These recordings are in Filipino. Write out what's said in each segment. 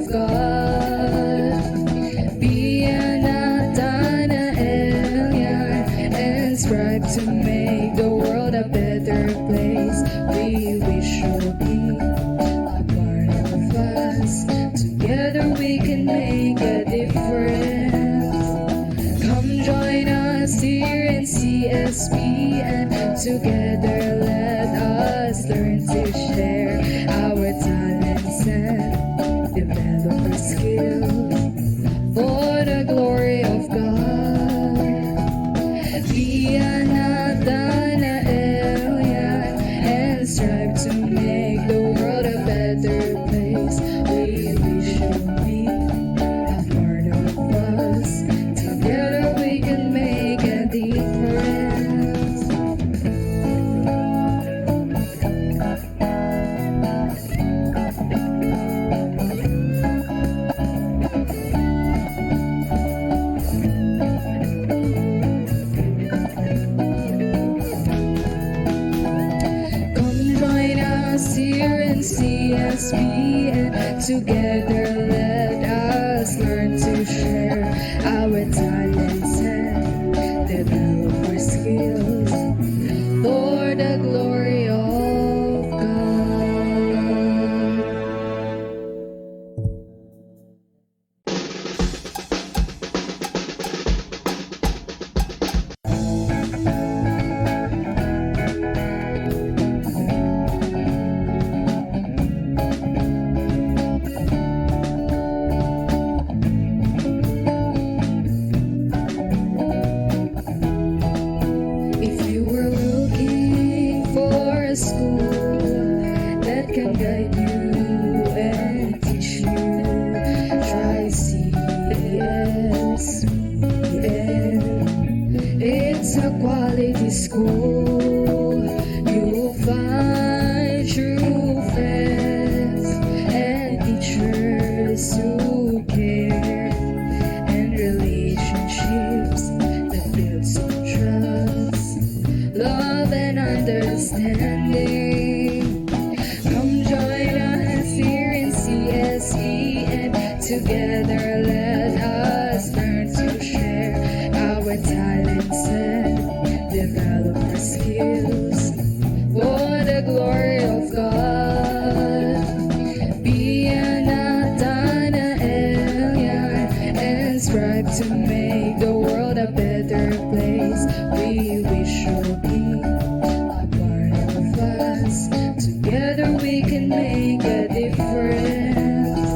of God. Be a Nathanael and strive to make the world a better place. We wish you'll be a part of us. Together we can make a difference. Come join us here in CSP, and together let us learn to share our talents and develop our skills for the glory of God. Be a Nathanael and strive to make the world a better place. We wish you'll be a part of us. Together we can make a difference. Come join us here in CSP, and together let us learn to share our talents and develop our skills for the glory of God. If you were looking for a school that can guide you and teach you, try CSPN. It's a quality school. You'll find true friends and teachers who care, and relationships that build some trust, love and understanding. Come join us here in CSE, and together let us learn to share our talents and develop our skills for the glory of God. Be a Nathanael and strive to make the world a better place. We wish you'll be a part of us. Together we can make a difference.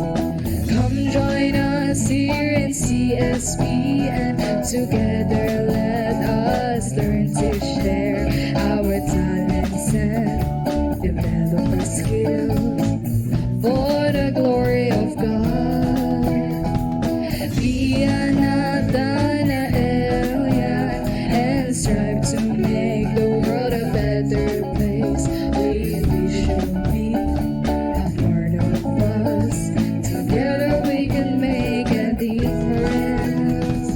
Come join us here in CSP, and together let us learn to share our talents and develop our skills for the glory of God. Be a Nathanael and strive to make the world a better place. We wish you'll be a part of us. Together we can make a difference.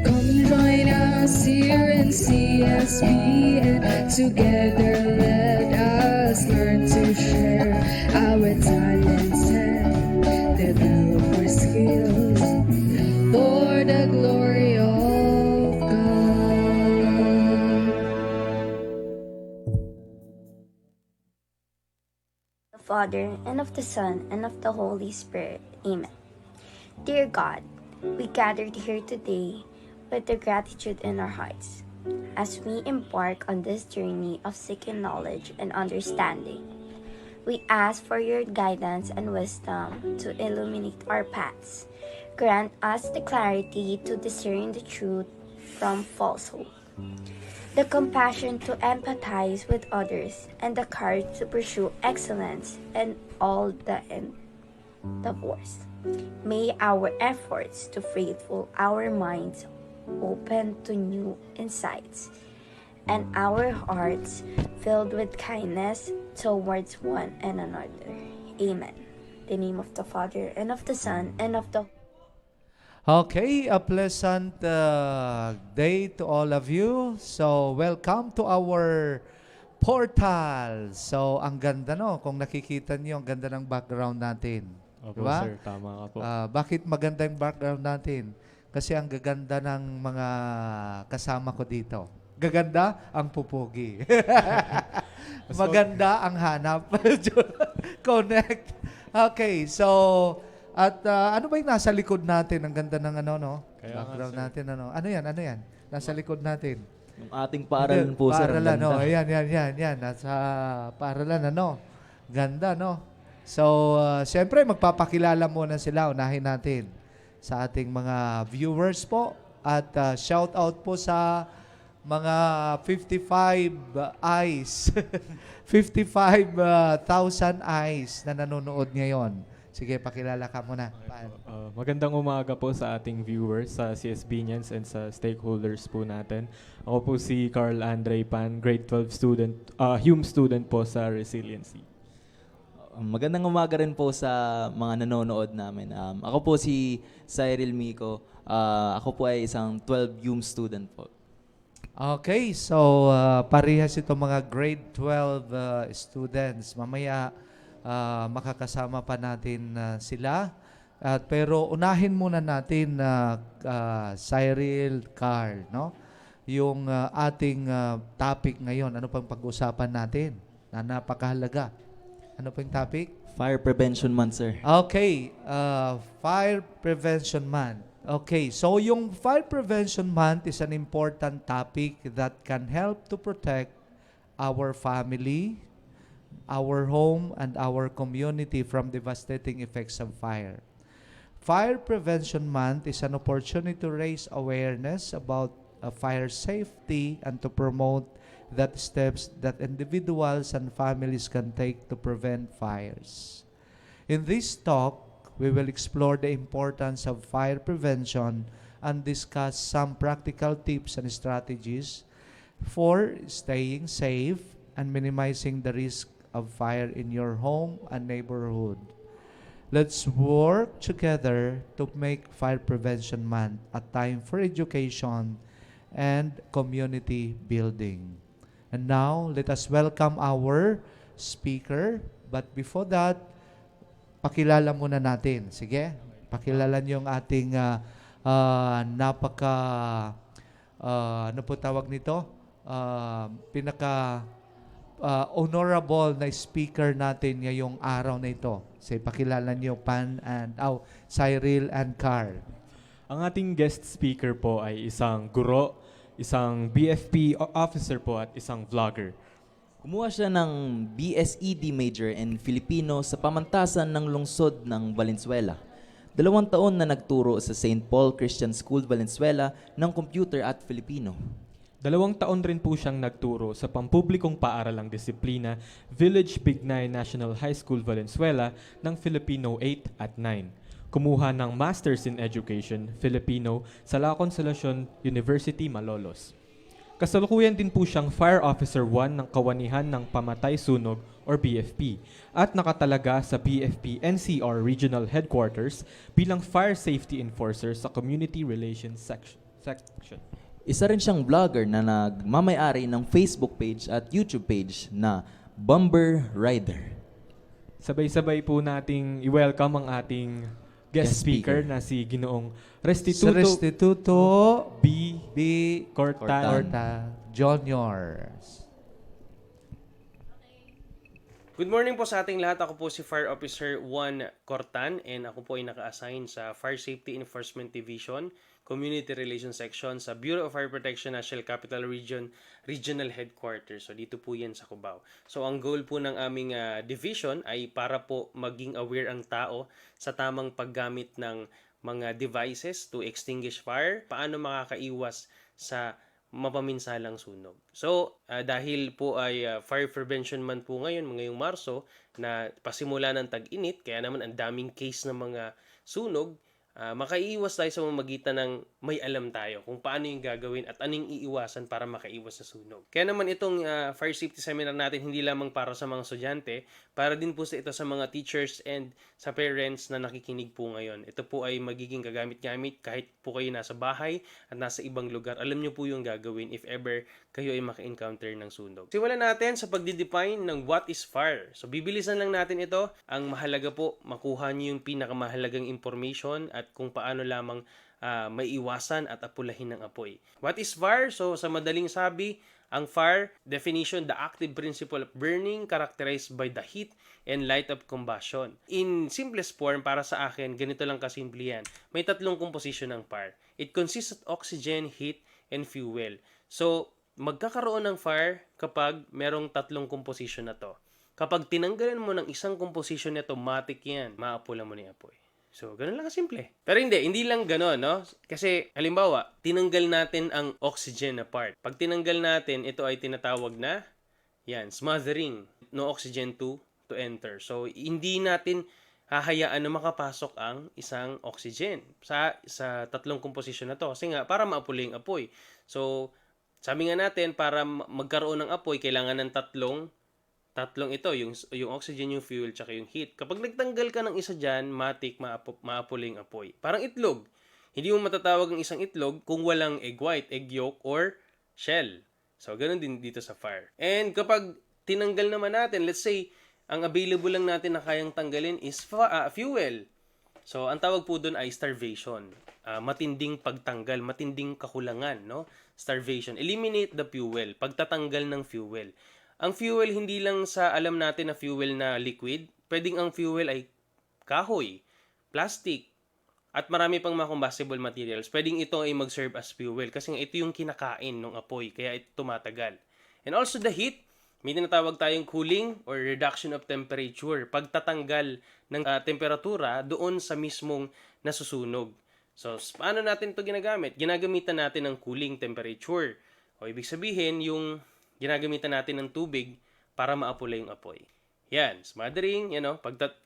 Come join us here in CSP, and together let us learn to share our talents and develop our skills for the glory of God. The Father, and of the Son, and of the Holy Spirit. Amen. Dear God, we gathered here today with the gratitude in our hearts as we embark on this journey of seeking knowledge and understanding. We ask for your guidance and wisdom to illuminate our paths. Grant us the clarity to discern the truth from falsehood, the compassion to empathize with others, and the courage to pursue excellence in all the endeavors. May our efforts to faithful our minds open to new insights, and our hearts filled with kindness towards one and another. Amen. the name of the Father, and of the Son, and of the Okay, a pleasant day to all of you. So, welcome to our portal. So, ang ganda no, kung nakikita niyo, ang ganda ng background natin. Opo, Diba? sir. Tama ka po. Bakit maganda yung background natin? Kasi ang gaganda ng mga kasama ko dito. Gaganda ang pupugi. Maganda ang hanap. Connect. Okay, so at ano ba yung nasa likod natin? Ang ganda ng ano, no? Kaya nga, Background sir. natin, ano? Ano yan? Ano yan? Nasa likod natin. Yung ating paaralan po, sir. Ang Paaralan, no? ganda. Ayan. Nasa paaralan, ano? Ganda, no? So, siyempre, magpapakilala muna sila. Unahin natin sa ating mga viewers po. At shout out po sa mga 55 eyes. 55,000 eyes na nanonood ngayon. Sige, pakilala ka muna. Magandang umaga po sa ating viewers, sa CSBians and sa stakeholders po natin. Ako po si Carl Andre Pan, grade 12 student, Hume student po sa Resiliency. Magandang umaga rin po sa mga nanonood namin. Ako po si Cyril Mico. Ako po ay isang 12 Hume student po. Okay, so parehas itong mga grade 12 students. Mamaya makakasama pa natin sila. Pero unahin muna natin Cyril, Carl, no? Yung ating topic ngayon. Ano pang pag-usapan natin na napakahalaga? Ano pang topic? Fire Prevention Month, sir. Okay, Fire Prevention Month. Okay, so yung Fire Prevention Month is an important topic that can help to protect our family, our home, and our community from devastating effects of fire. Fire Prevention Month is an opportunity to raise awareness about fire safety and to promote that steps that individuals and families can take to prevent fires. In this talk, we will explore the importance of fire prevention and discuss some practical tips and strategies for staying safe and minimizing the risk of fire in your home and neighborhood. Let's work together to make Fire Prevention Month a time for education and community building. And now, let us welcome our speaker. But before that, pakilala muna natin. Sige, pakilala niyo yung ating ano po tawag nito? Pinaka honorable na speaker natin ngayong araw na ito. Sige, pakilala niyo Cyril and Carl. Ang ating guest speaker po ay isang guro, isang BFP officer po at isang vlogger. Kumuha siya ng BSED major in Filipino sa pamantasan ng lungsod ng Valenzuela. 2 taon na nagturo sa St. Paul Christian School, Valenzuela ng computer at Filipino. 2 taon rin po siyang nagturo sa pampublikong paaralang disiplina Village Bignay National High School, Valenzuela ng Filipino 8 at 9. Kumuha ng Masters in Education, Filipino sa La Consolacion University, Malolos. Kasalukuyan din po siyang Fire Officer 1 ng Kawanihan ng Pamatay Sunog or BFP at nakatalaga sa BFP NCR Regional Headquarters bilang Fire Safety Enforcer sa Community Relations Section. Isa rin siyang vlogger na nagmamay-ari ng Facebook page at YouTube page na Bomber Rider. Sabay-sabay po nating i-welcome ang ating guest speaker na si Ginoong Sa Restituto B. Cortan. Corta Jr. Good morning po sa ating lahat. Ako po si Fire Officer 1 Cortan and ako po ay naka-assign sa Fire Safety Enforcement Division, Community Relations Section sa Bureau of Fire Protection National Capital Region Regional Headquarters. So dito po yan sa Cubao. So ang goal po ng aming division ay para po maging aware ang tao sa tamang paggamit ng mga devices to extinguish fire, paano makakaiwas sa mapaminsalang sunog. So, dahil po ay Fire Prevention Month po ngayong Marso, na pasimula ng tag-init, kaya naman ang daming case ng mga sunog, makaiwas tayo sa mamagitan ng may alam tayo kung paano yung gagawin at anong iiwasan para makaiwas sa sunog. Kaya naman itong fire safety seminar natin hindi lamang para sa mga estudyante, para din po ito sa mga teachers and sa parents na nakikinig po ngayon. Ito po ay magiging kagamit-gamit kahit po kayo nasa bahay at nasa ibang lugar. Alam nyo po yung gagawin if ever kayo ay maka-encounter ng sunog. Simulan natin sa pagdidefine ng what is fire. So bibilisan lang natin ito. Ang mahalaga po, makuha nyo yung pinakamahalagang information at kung paano lamang maiwasan at apulahin ng apoy. What is fire? So sa madaling sabi, ang fire, definition, the active principle of burning characterized by the heat and light of combustion. In simplest form, para sa akin, ganito lang kasimple yan. May tatlong composition ng fire. It consists of oxygen, heat, and fuel. So, magkakaroon ng fire kapag merong tatlong composition na to. Kapag tinanggalan mo ng isang composition nito, matik yan, maapula mo ni apoy. So, ganun lang kasimple. Pero hindi lang ganun, no? Kasi, halimbawa, tinanggal natin ang oxygen na part. Pag tinanggal natin, ito ay tinatawag na, smothering. No oxygen to enter. So, hindi natin hahayaan na makapasok ang isang oxygen sa tatlong composition na to. Kasi nga, para maapula yung apoy. So, sabi nga natin, para magkaroon ng apoy, kailangan ng tatlong ito, yung oxygen, yung fuel, tsaka yung heat. Kapag nagtanggal ka ng isa dyan, matik, maapula yung apoy. Parang itlog. Hindi mo matatawag ang isang itlog kung walang egg white, egg yolk, or shell. So, ganun din dito sa fire. And kapag tinanggal naman natin, let's say, ang available lang natin na kayang tanggalin is fuel. So, ang tawag po doon ay starvation. Matinding pagtanggal, matinding kakulangan, no? Starvation. Eliminate the fuel. Pagtatanggal ng fuel. Ang fuel, hindi lang sa alam natin na fuel na liquid. Pwedeng ang fuel ay kahoy, plastic, at marami pang mga combustible materials. Pwedeng ito ay mag-serve as fuel kasi ito yung kinakain ng apoy, kaya ito tumatagal. And also the heat, may tinatawag tayong cooling or reduction of temperature. Pagtatanggal ng temperatura doon sa mismong nasusunog. So, paano natin ito ginagamit? Ginagamitan natin ng cooling temperature. O ibig sabihin, yung ginagamitan natin ng tubig para maapula yung apoy. Yan, smothering,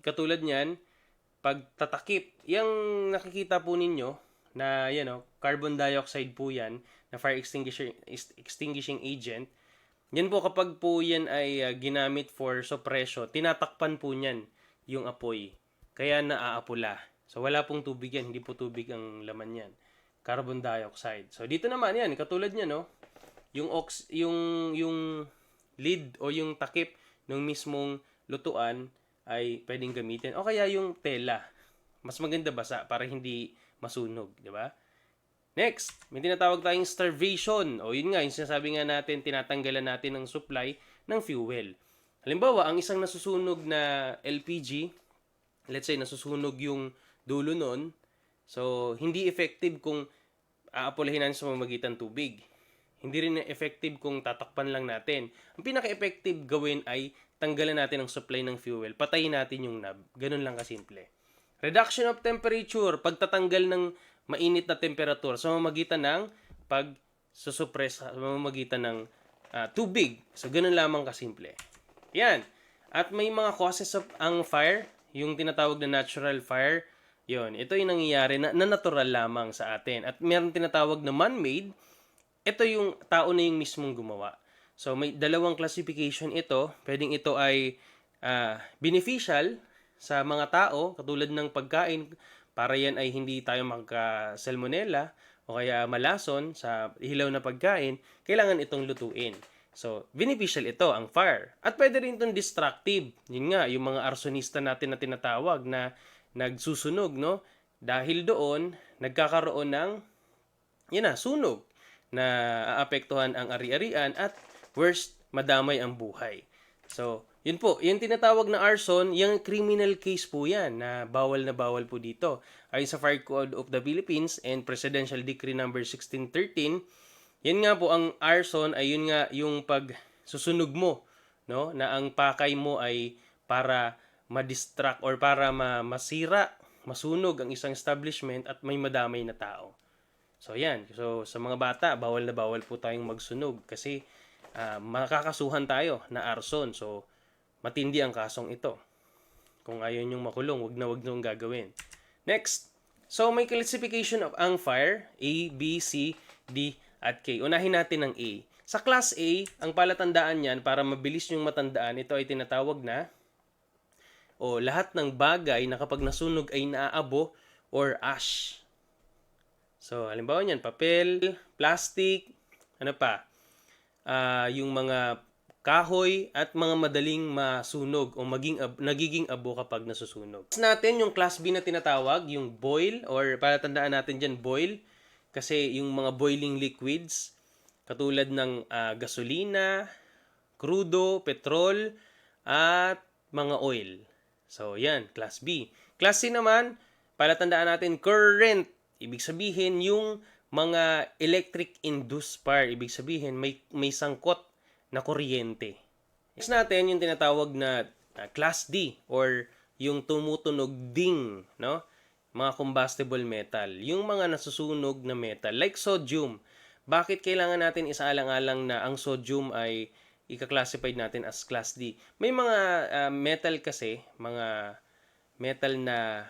katulad niyan, pagtatakip, yung nakikita po ninyo na, carbon dioxide po yan, na fire extinguishing agent. Yan po kapag po yan ay ginamit for suppression, tinatakpan po niyan yung apoy. Kaya naaapula. So wala pong tubig yan, hindi po tubig ang laman yan. Carbon dioxide. So dito naman yan, katulad niya, yung lid o yung takip ng mismong lutuan ay pwedeng gamitin. O kaya yung tela. Mas maganda basa para hindi masunog, di ba? Next, may tinatawag tayong starvation. O yun nga, yung sinasabi nga natin, tinatanggalan natin ng supply ng fuel. Halimbawa, ang isang nasusunog na LPG, let's say nasusunog yung dulo nun, so hindi effective kung aapulahin natin sa pamamagitan tubig. Hindi rin effective kung tatakpan lang natin. Ang pinaka-effective gawin ay tanggalan natin ang supply ng fuel. Patayin natin yung knob. Ganun lang kasimple. Reduction of temperature. Pagtatanggal ng mainit na temperature sa mamamagitan ng pag-suppress, sa mamamagitan ng tubig. So, ganun lamang kasimple. Yan. At may mga causes of ang fire. Yung tinatawag na natural fire. Yun. Ito yung nangyayari na natural lamang sa atin. At meron tinatawag na man-made. Ito yung tao na yung mismong gumawa. So, may dalawang classification ito. Pwedeng ito ay beneficial sa mga tao, katulad ng pagkain, para yan ay hindi tayo magka-salmonella o kaya malason sa hilaw na pagkain, kailangan itong lutuin. So, beneficial ito, ang fire. At pwede rin itong destructive. Yun nga, yung mga arsonista natin na tinatawag na nagsusunog, no? Dahil doon, nagkakaroon ng, sunog na aapektuhan ang ari-arian at worst, madamay ang buhay. So, yun po, yung tinatawag na arson, yung criminal case po yan na bawal po dito. Ayon sa Fire Code of the Philippines and Presidential Decree number 1613, yan nga po ang arson ay yun nga yung pagsusunog mo, no? Na ang pakay mo ay para ma-distract or para masira, masunog ang isang establishment at may madamay na tao. So, yan. So, sa mga bata, bawal po tayong magsunog kasi makakasuhan tayo na arson. So, matindi ang kasong ito. Kung ayaw nyong makulong, wag na wag nyong gagawin. Next, So, may classification of ang fire, A, B, C, D, at K. Unahin natin ang A. Sa class A, ang palatandaan niyan, para mabilis yung matandaan, ito ay tinatawag na lahat ng bagay na kapag nasunog ay naaabo or ash. So, halimbawa niyan, papel, plastic, ano pa, yung mga kahoy at mga madaling masunog o nagiging abo kapag nasusunog. Next natin yung class B na tinatawag, yung boil, or palatandaan natin dyan boil, kasi yung mga boiling liquids, katulad ng gasolina, crudo, petrol, at mga oil. So, yan, class B. Class C naman, palatandaan natin current. Ibig sabihin, yung mga electric-induced fire. Ibig sabihin, may sangkot na kuryente. Next natin, yung tinatawag na class D, or yung tumutunog ding, no? Mga combustible metal. Yung mga nasusunog na metal, like sodium. Bakit kailangan natin isaalang-alang na ang sodium ay ika-classified natin as class D? May mga metal kasi, mga metal na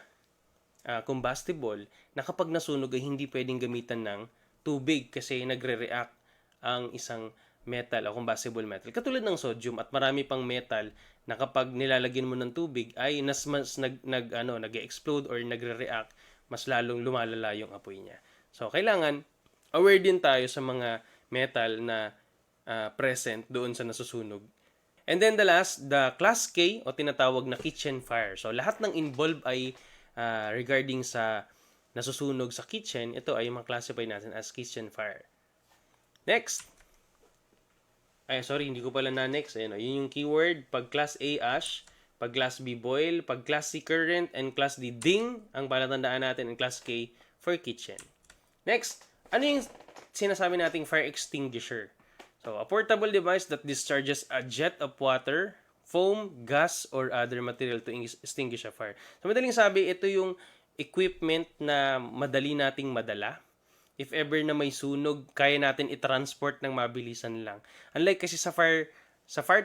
combustible, na kapag nasunog ay hindi pwedeng gamitan ng tubig kasi nagre-react ang isang metal o combustible metal. Katulad ng sodium at marami pang metal na kapag nilalagyan mo ng tubig ay nag-explode or nagre-react, mas lalong lumalala yung apoy niya. So, kailangan aware din tayo sa mga metal na present doon sa nasusunog. And then the class K o tinatawag na kitchen fire. So, lahat ng involved ay regarding sa nasusunog sa kitchen, ito ay ma-classify natin as kitchen fire. Next. Hindi ko pala na-next. Yun yung keyword. Pag class A, ash. Pag class B, boil. Pag class C, current. And class D, ding. Ang palatandaan natin. And class K, for kitchen. Next. Ano yung sinasabi nating fire extinguisher? So, a portable device that discharges a jet of water, foam, gas, or other material to extinguish a fire. So, madaling sabi, ito yung equipment na madali nating madala. If ever na may sunog, kaya natin i-transport ng mabilisan lang. Unlike kasi sa fire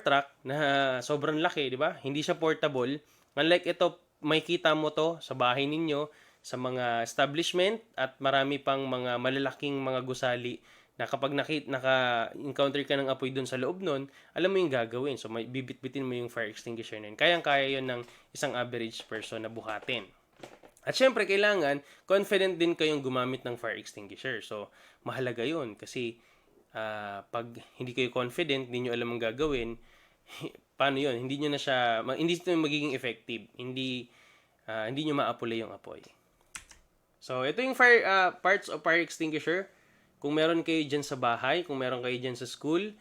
truck na sobrang laki, di ba? Hindi siya portable. Unlike ito, may kita mo to sa bahay ninyo, sa mga establishment, at marami pang mga malalaking mga gusali na kapag naka-encounter ka ng apoy dun sa loob nun, alam mo yung gagawin. So, may bibit-bitin mo yung fire extinguisher na yun. Kayang-kaya yun ng isang average person na buhatin. At syempre, kailangan confident din kayong gumamit ng fire extinguisher. So, mahalaga yun. Kasi, pag hindi kayo confident, hindi nyo alam ang gagawin, paano yun? Hindi ito magiging effective. Hindi nyo maapula yung apoy. So, ito yung parts of fire extinguisher. Kung meron kayo dyan sa bahay, kung meron kayo dyan sa school,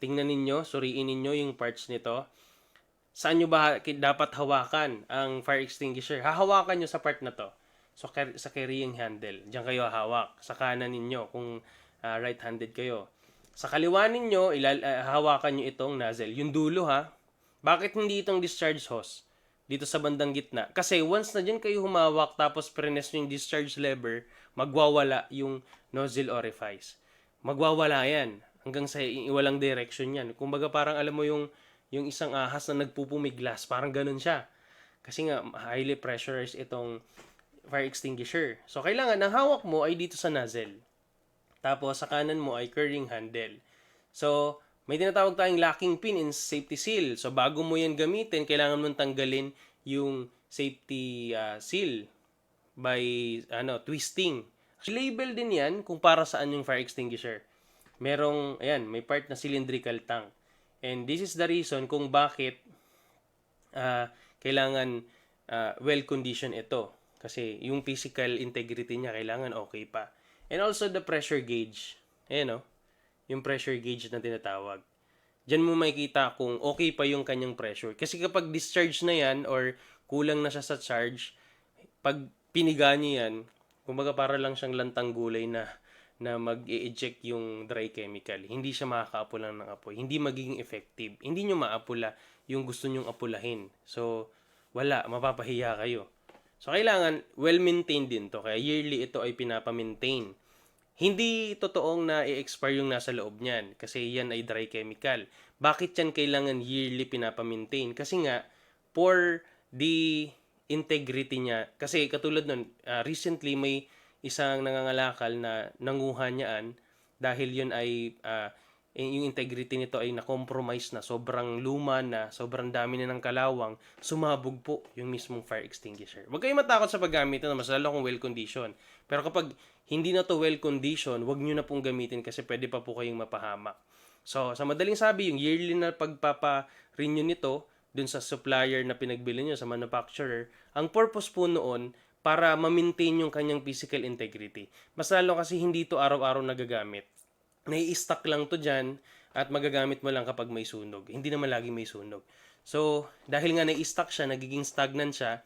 tingnan ninyo, suriin ninyo yung parts nito. Saan nyo ba dapat hawakan ang fire extinguisher? Hahawakan nyo sa part na to. So, sa carrying handle. Diyan kayo hawak. Sa kanan ninyo kung right-handed kayo. Sa kaliwa ninyo, hahawakan nyo itong nozzle. Yung dulo ha. Bakit hindi itong discharge hose? Dito sa bandang gitna. Kasi once na dyan kayo humawak tapos press nyo yung discharge lever, magwawala yung nozzle orifice. Magwawala yan. Hanggang sa walang direction yan. Kumbaga parang alam mo yung isang ahas na nagpupumiglas, parang ganun siya. Kasi nga, highly pressurized itong fire extinguisher. So, kailangan, ang hawak mo ay dito sa nozzle. Tapos, sa kanan mo ay carrying handle. So, may tinatawag tayong locking pin and safety seal. So, bago mo yan gamitin, kailangan mong tanggalin yung safety seal by twisting. Label din yan kung para saan yung fire extinguisher. May part na cylindrical tank. And this is the reason kung bakit kailangan well-conditioned ito. Kasi yung physical integrity niya kailangan okay pa. And also the pressure gauge. Yung pressure gauge na tinatawag. Diyan mo makikita kung okay pa yung kanyang pressure. Kasi kapag discharge na yan or kulang na siya sa charge, pag piniga niya yan, kumbaga para lang siyang lantang gulay na mag-e-eject yung dry chemical. Hindi siya makakaapula ng apoy. Hindi magiging effective. Hindi nyo maapula yung gusto nyong apulahin. So, wala. Mapapahiya kayo. So, kailangan well-maintained din to. Kaya yearly ito ay pinapamaintain. Hindi totoong na i-expire yung nasa loob niyan. Kasi yan ay dry chemical. Bakit yan kailangan yearly pinapamaintain? Kasi nga, for the integrity niya. Kasi katulad nun, recently may isang nangangalakal na nanguha niyaan dahil yun ay yung integrity nito ay na-compromise na, sobrang luma na, sobrang dami na ng kalawang, sumabog po yung mismong fire extinguisher. Huwag kayong matakot sa paggamit na, mas lalo kung well-conditioned. Pero kapag hindi na to well-conditioned, huwag nyo na pong gamitin kasi pwede pa po kayong mapahamak. So, sa madaling sabi, yung yearly na pagpapa-renew nito, dun sa supplier na pinagbili nyo, sa manufacturer, ang purpose po noon, para ma-maintain yung kanyang physical integrity. Mas lalo kasi hindi to araw-araw nagagamit. Nai-stock lang to dyan at magagamit mo lang kapag may sunog. Hindi naman lagi may sunog. So, dahil nga nai-stock siya, nagiging stagnant siya,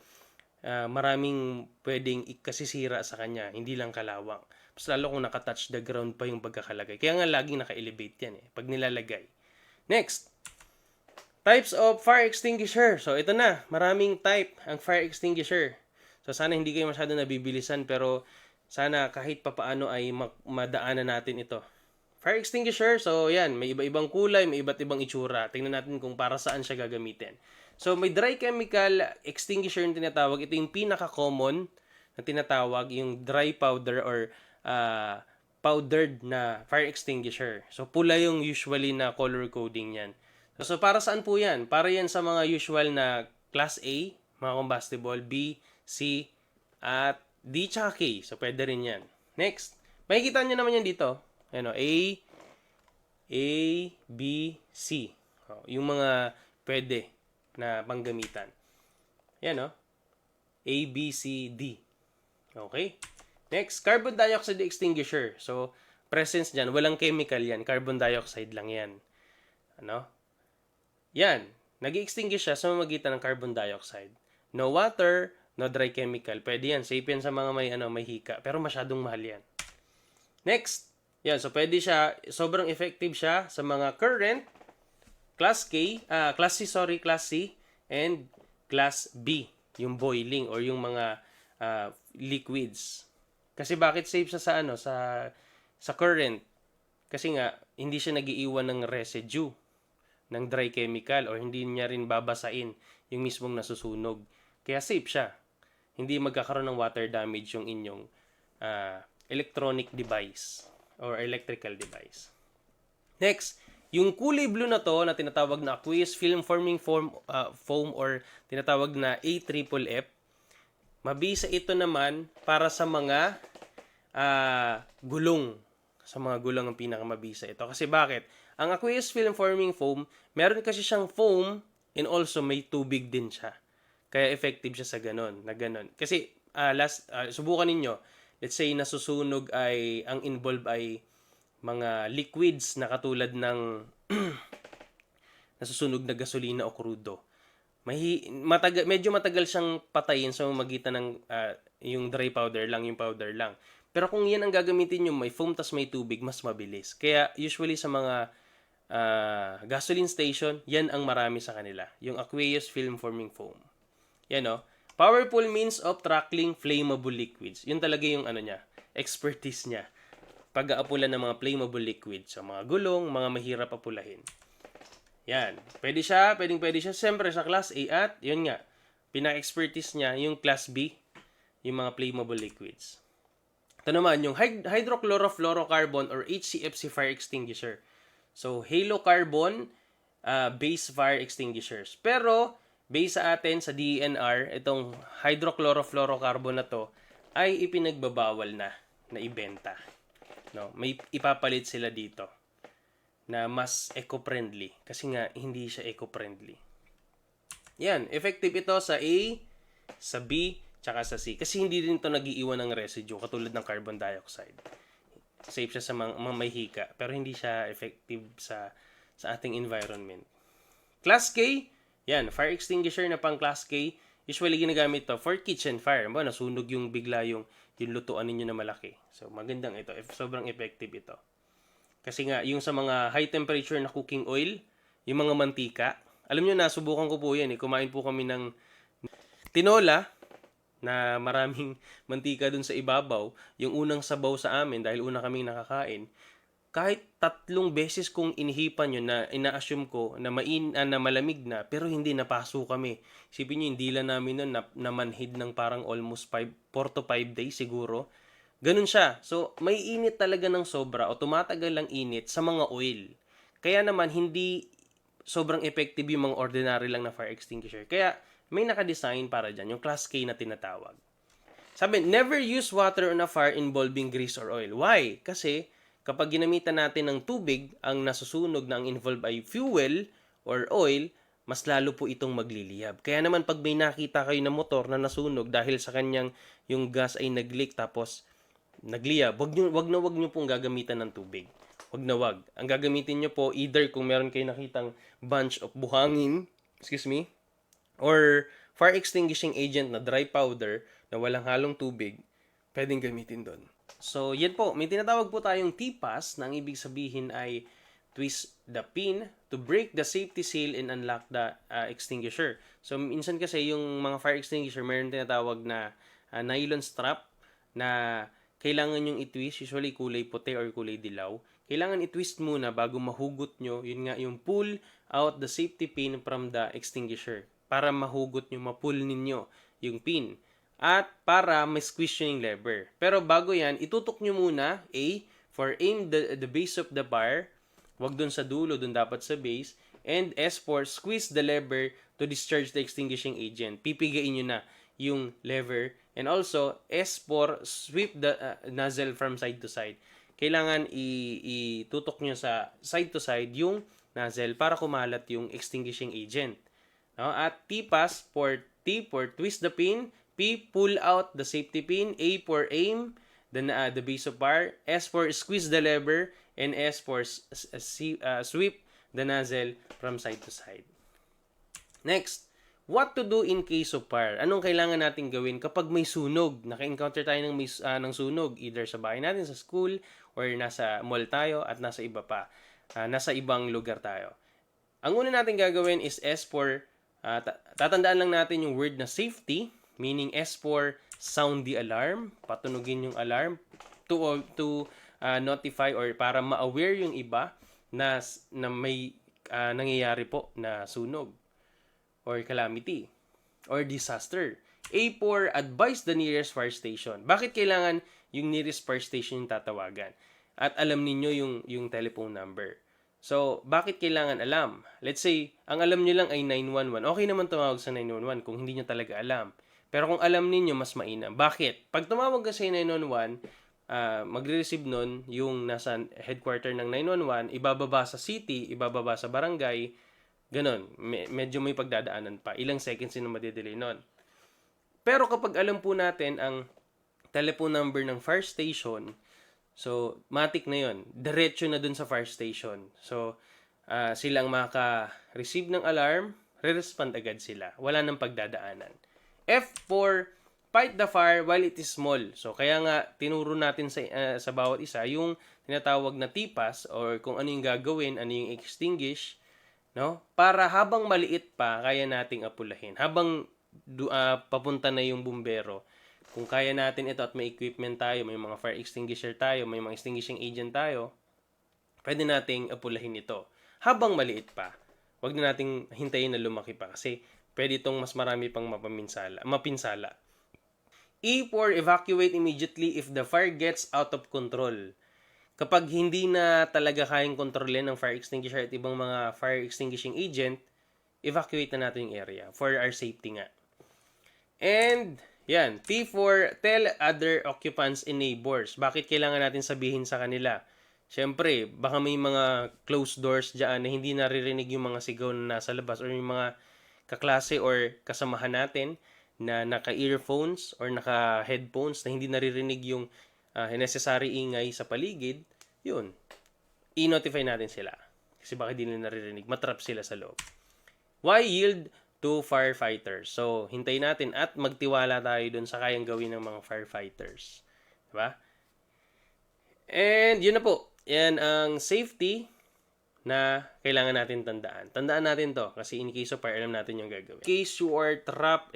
maraming pwedeng ikasisira sa kanya, hindi lang kalawang. Mas lalo kung nakatouch the ground pa yung pagkakalagay. Kaya nga laging naka-elevate yan pag nilalagay. Next, types of fire extinguisher. So, ito na, maraming type ang fire extinguisher. So, sana hindi kayo masyado nabibilisan, pero sana kahit papaano ay madaanan natin ito. Fire extinguisher, so yan, may iba-ibang kulay, may iba't ibang itsura. Tingnan natin kung para saan siya gagamitin. So, may dry chemical extinguisher yung tinatawag. Ito yung pinaka-common na tinatawag, yung dry powder or powdered na fire extinguisher. So, pula yung usually na color coding yan. So, para saan po yan? Para yan sa mga usual na class A, mga combustible, B, C, at D tsaka K. So, pwede rin yan. Next, makikita nyo naman yan dito. Ano, A, B, C. Yung mga pwede na panggamitan. Yan, no? A, B, C, D. Okay? Next, carbon dioxide extinguisher. So, presence dyan, walang chemical yan. Carbon dioxide lang yan. Ano? Yan. Nag-extinguish siya sa mamagitan ng carbon dioxide. No water, no dry chemical. Pwede yan. Safe yan sa mga may hika. Pero masyadong mahal yan. Next, yan. So, pwede siya, sobrang effective siya sa mga current, Class C, and Class B, yung boiling or yung mga liquids. Kasi bakit safe siya sa current? Kasi nga, hindi siya nagiiwan ng residue ng dry chemical or hindi niya rin babasain yung mismong nasusunog. Kaya safe siya. Hindi magkakaroon ng water damage yung inyong electronic device or electrical device. Next, yung kulay blue na to na tinatawag na aqueous film forming foam or tinatawag na AFFF, mabisa ito naman para sa mga gulong. Sa mga gulong ang pinakamabisa ito. Kasi bakit? Ang aqueous film forming foam, meron kasi siyang foam and also may tubig din siya. Kaya effective siya sa ganon. Kasi subukan ninyo, let's say nasusunog ay, ang involved ay mga liquids na katulad ng nasusunog na gasolina o krudo. Medyo matagal siyang patayin sa magitan ng yung dry powder lang, yung powder lang. Pero kung yan ang gagamitin nyo, may foam tas may tubig, mas mabilis. Kaya usually sa mga gasoline station, yan ang marami sa kanila. Yung aqueous film forming foam. Yan o. Powerful means of tackling flammable liquids. Yun talaga yung expertise niya. Pag-aapulan ng mga flammable liquids. So, mga gulong, mga mahirap apulahin. Yan. Pwede siya. Siyempre sa Class A at, yun nga, pinaka-expertise niya, yung Class B, yung mga flammable liquids. Ito naman, yung hydrochlorofluorocarbon or HCFC fire extinguisher. So, halocarbon base fire extinguishers. Pero, based sa atin sa DENR, itong hydrochlorofluorocarbon na to ay ipinagbabawal na ibenta. No, may ipapalit sila dito na mas eco-friendly kasi nga hindi siya eco-friendly. Yan, effective ito sa A, sa B, tsaka sa C kasi hindi din ito nagiiwan ng residue katulad ng carbon dioxide. Safe siya sa mga may hika pero hindi siya effective sa ating environment. Class K, yan, fire extinguisher na pang Class K, usually ginagamit to for kitchen fire. Nasunog yung bigla yung lutuan ninyo na malaki. So, magandang ito. Sobrang effective ito. Kasi nga, yung sa mga high temperature na cooking oil, yung mga mantika, alam nyo na, subukan ko po yan. Kumain po kami ng tinola na maraming mantika dun sa ibabaw. Yung unang sabaw sa amin, dahil una kaming nakakain, kahit 3 beses kong inihipan yun na ina-assume ko na na malamig na, pero hindi, napaso kami. Isipin nyo, yung dila namin nun namanhid ng parang almost 4 to 5 days siguro. Ganun siya. So, may init talaga ng sobra o tumatagal lang init sa mga oil. Kaya naman, hindi sobrang effective yung mga ordinary lang na fire extinguisher. Kaya, may nakadesign para dyan, yung class K na tinatawag. Sabi, never use water on a fire involving grease or oil. Why? Kasi, kapag ginamitan natin ng tubig, ang nasusunog na ang involved ay fuel or oil, mas lalo po itong magliliyab. Kaya naman pag may nakita kayo na motor na nasunog dahil sa kanyang yung gas ay nag-leak tapos nagliyab, wag nyo pong gagamitan ng tubig. Wag na wag. Ang gagamitin nyo po, either kung meron kayo nakitang bunch of buhangin, or fire extinguishing agent na dry powder na walang halong tubig, pwedeng gamitin doon. So, yan po. May tinatawag po tayong T-pass na ang ibig sabihin ay twist the pin to break the safety seal and unlock the extinguisher. So, minsan kasi yung mga fire extinguisher, mayroon tinatawag na nylon strap na kailangan yung i-twist. Usually, kulay puti or kulay dilaw. Kailangan i-twist muna bago mahugot nyo. Yun nga, yung pull out the safety pin from the extinguisher. Para mahugot nyo, ma-pull ninyo yung pin. At para ma-squeeze yung lever. Pero bago yan, itutok nyo muna, A, for aim the base of the bar. Wag dun sa dulo, dun dapat sa base. And S for squeeze the lever to discharge the extinguishing agent. Pipigain nyo na yung lever. And also, S for sweep the nozzle from side to side. Kailangan itutok nyo sa side to side yung nozzle para kumalat yung extinguishing agent. No? At T-pass for T for twist the pin. P, pull out the safety pin. A for aim, the base of bar. S for squeeze the lever. And S for sweep the nozzle from side to side. Next, what to do in case of fire? Anong kailangan natin gawin kapag may sunog? Naka-encounter tayo ng sunog either sa bahay natin, sa school, or nasa mall tayo at nasa iba pa. Nasa ibang lugar tayo. Ang una natin gagawin is S for, tatandaan lang natin yung word na safety. Meaning S for sound the alarm, patunugin yung alarm to notify or para ma-aware yung iba na may nangyayari po na sunog or calamity or disaster. A for advise the nearest fire station. Bakit kailangan yung nearest fire station yung tatawagan? At alam ninyo yung telephone number. So, bakit kailangan alam? Let's say, ang alam nyo lang ay 911. Okay naman tumawag sa 911 kung hindi nyo talaga alam. Pero kung alam ninyo, mas mainam. Bakit? Pag tumawag ka sa 911, magre-receive nun yung nasa headquarter ng 911, ibababa sa city, ibababa sa barangay, ganon. Medyo may pagdadaanan pa. Ilang seconds yung madidelay nun. Pero kapag alam po natin ang telephone number ng fire station, so, matik na yon, diretso na dun sa fire station. So, silang maka-receive ng alarm, re-respond agad sila. Wala nang pagdadaanan. F for fight the fire while it is small. So, kaya nga, tinuro natin sa bawat isa yung tinatawag na T-pass or kung ano yung gagawin, ano yung extinguish, no? Para habang maliit pa, kaya nating apulahin. Habang papunta na yung bumbero, kung kaya natin ito at may equipment tayo, may mga fire extinguisher tayo, may mga extinguishing agent tayo, pwede nating apulahin ito. Habang maliit pa, wag na nating hintayin na lumaki pa kasi pwede itong mas marami pang mapinsala. E for evacuate immediately if the fire gets out of control. Kapag hindi na talaga kayang kontrolin ng fire extinguisher at ibang mga fire extinguishing agent, evacuate na natin yung area for our safety nga. And, yan. T for tell other occupants and neighbors. Bakit kailangan natin sabihin sa kanila? Siyempre, baka may mga closed doors dyan na hindi naririnig yung mga sigaw na nasa labas or yung mga kaklase or kasamahan natin na naka-earphones or naka-headphones na hindi naririnig yung necessary ingay sa paligid, yun. I-notify natin sila. Kasi baka hindi nila naririnig. Matrap sila sa loob. Why yield to firefighters? So, hintayin natin at magtiwala tayo dun sa kayang gawin ng mga firefighters. Diba? And yun na po. Yan ang safety na kailangan natin tandaan. Tandaan natin to kasi in case of fire, alam natin yung gagawin. In case you are trapped,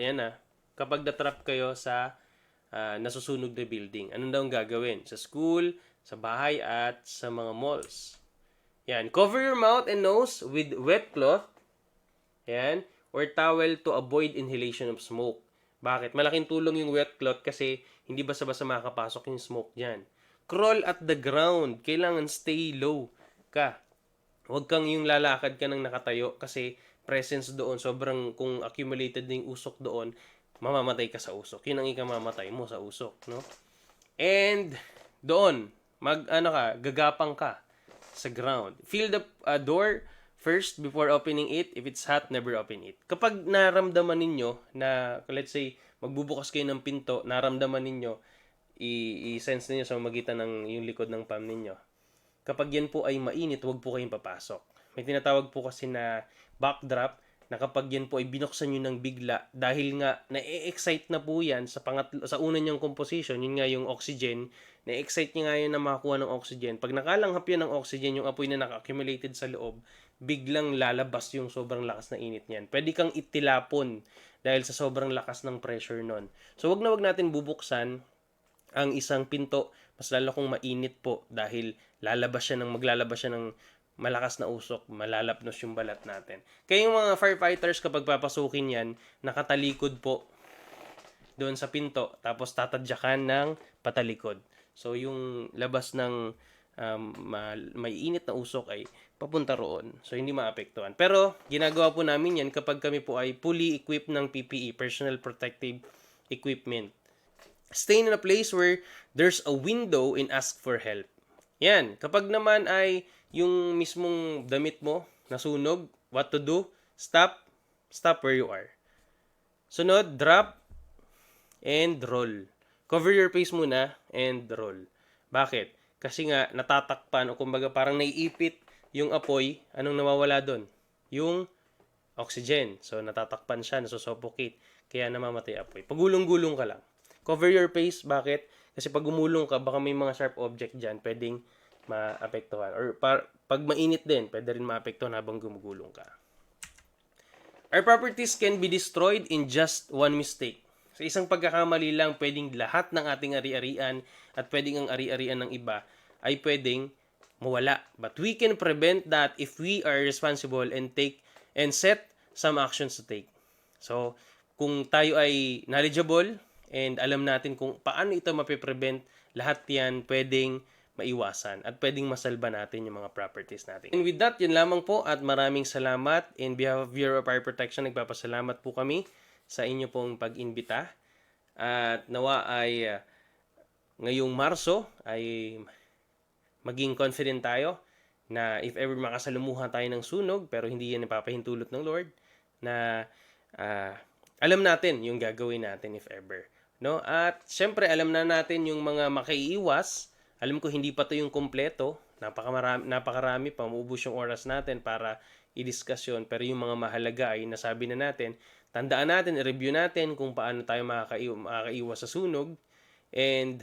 kapag na-trap kayo sa nasusunog na building, anong daw ang gagawin? Sa school, sa bahay at sa mga malls. Yan. Cover your mouth and nose with wet cloth. Yan. Or towel to avoid inhalation of smoke. Bakit? Malaking tulong yung wet cloth kasi hindi basta-basta makakapasok yung smoke dyan. Crawl at the ground. Kailangan stay low ka. Huwag kang yung lalakad ka ng nakatayo kasi presence doon, sobrang kung accumulated na yung usok doon, mamamatay ka sa usok. Yun ang ikamamatay mo sa usok, no? And doon, gagapang ka sa ground. Feel the door first before opening it. If it's hot, never open it. Kapag naramdaman ninyo na, let's say, magbubukas kayo ng pinto, naramdaman ninyo, i-sense ninyo sa magitan ng yung likod ng palm ninyo. Kapag yan po ay mainit, huwag po kayong papasok. May tinatawag po kasi na backdrop, na kapag yan po ay binuksan nyo ng bigla, dahil nga na-excite na po yan sa una niyang composition, yun nga yung oxygen, na-excite niya nga yun na makakuha ng oxygen. Pag nakalanghap yan ng oxygen, yung apoy na naka-accumulated sa loob, biglang lalabas yung sobrang lakas na init niyan. Pwede kang itilapon dahil sa sobrang lakas ng pressure nun. So wag natin bubuksan ang isang pinto, mas lalo kung mainit po dahil maglalabas siya ng malakas na usok, malalapnos yung balat natin. Kaya yung mga firefighters kapag papasukin yan, nakatalikod po doon sa pinto, tapos tatadyakan ng patalikod. So yung labas ng may init na usok ay papunta roon. So hindi maapektuhan. Pero ginagawa po namin yan kapag kami po ay fully equipped ng PPE, personal protective equipment. Stay in a place where there's a window and ask for help. Yan. Kapag naman ay yung mismong damit mo nasunog, what to do? Stop where you are. Sunod, drop and roll. Cover your face muna and roll. Bakit? Kasi nga natatakpan o kumbaga parang naiipit yung apoy. Anong nawawala doon? Yung oxygen. So natatakpan siya, nasusuffocate. Kaya namamatay apoy. Pagulong-gulong ka lang. Cover your face. Bakit? Kasi pag gumulong ka, baka may mga sharp object dyan, pwedeng maapektuhan. Or pag mainit din, pwede rin maapektuhan habang gumugulong ka. Our properties can be destroyed in just one mistake. Sa isang pagkakamali lang, pwedeng lahat ng ating ari-arian at pwedeng ang ari-arian ng iba ay pwedeng mawala. But we can prevent that if we are responsible and set some actions to take. So, kung tayo ay knowledgeable and alam natin kung paano ito mapiprevent, lahat yan pwedeng maiwasan at pwedeng masalba natin yung mga properties natin. And with that, yun lamang po at maraming salamat. In behalf of Bureau of Fire Protection, nagpapasalamat po kami sa inyo pong pag-imbita. At nawa ay ngayong Marso ay maging confident tayo na if ever makasalumuhan tayo ng sunog pero hindi yan napapahintulot ng Lord, na alam natin yung gagawin natin if ever. No? At syempre alam na natin yung mga makaiiwas. Alam ko hindi pa to yung kompleto. Napakarami pa. Maubos yung oras natin para i-discuss yun. Pero yung mga mahalaga ay nasabi na natin. Tandaan natin, i-review natin kung paano tayo makakaiwas sa sunog. And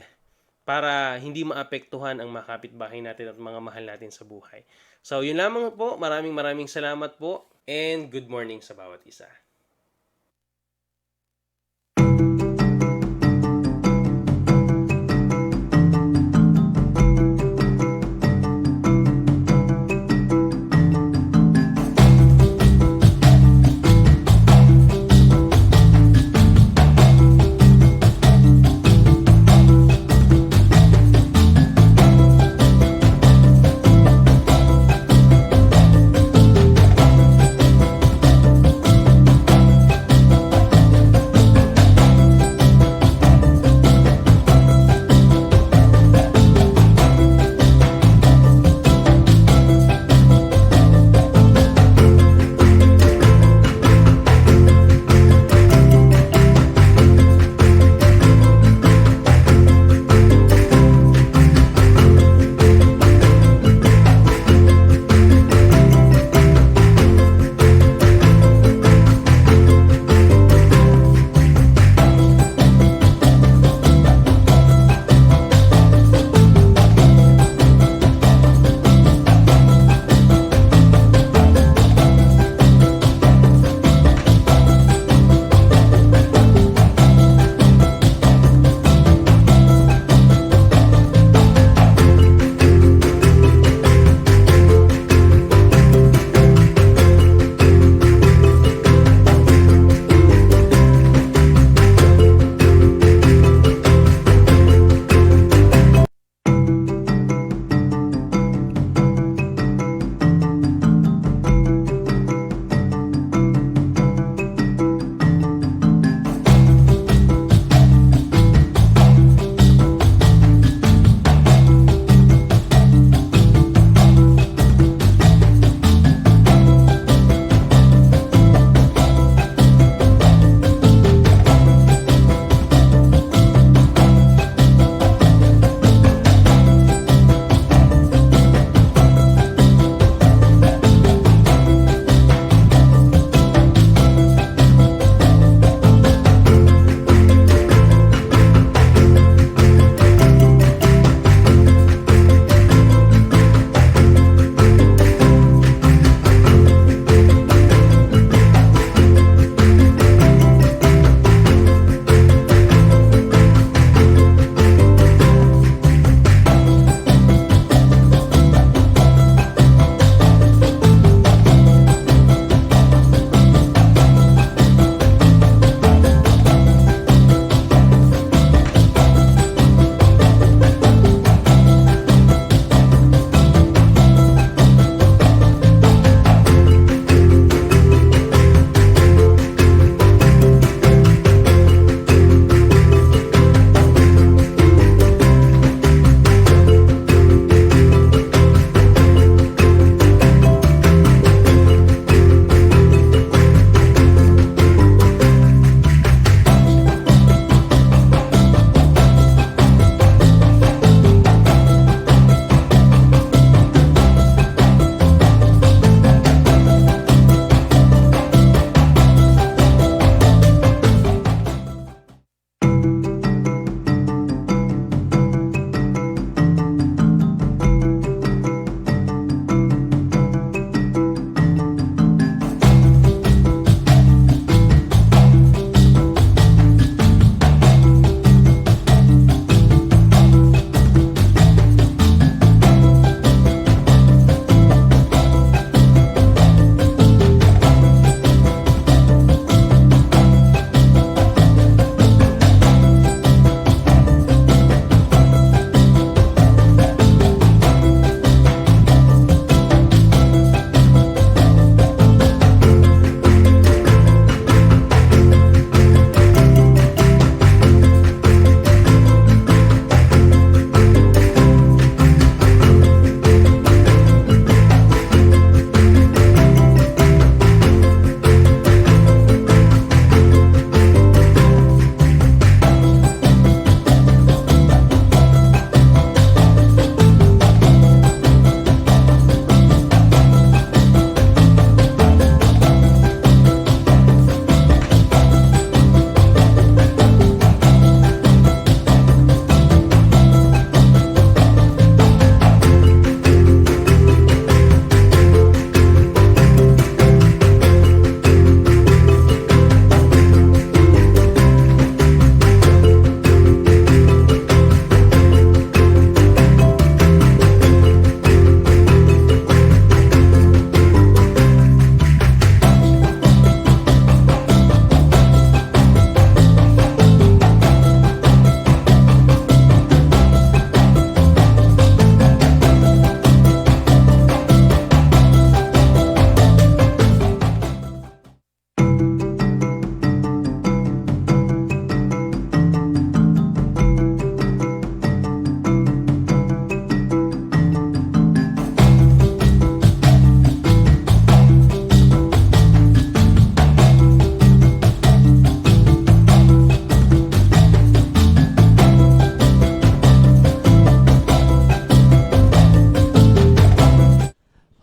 para hindi maapektuhan ang mga kapitbahay natin at mga mahal natin sa buhay. So yun lamang po. Maraming salamat po. And good morning sa bawat isa.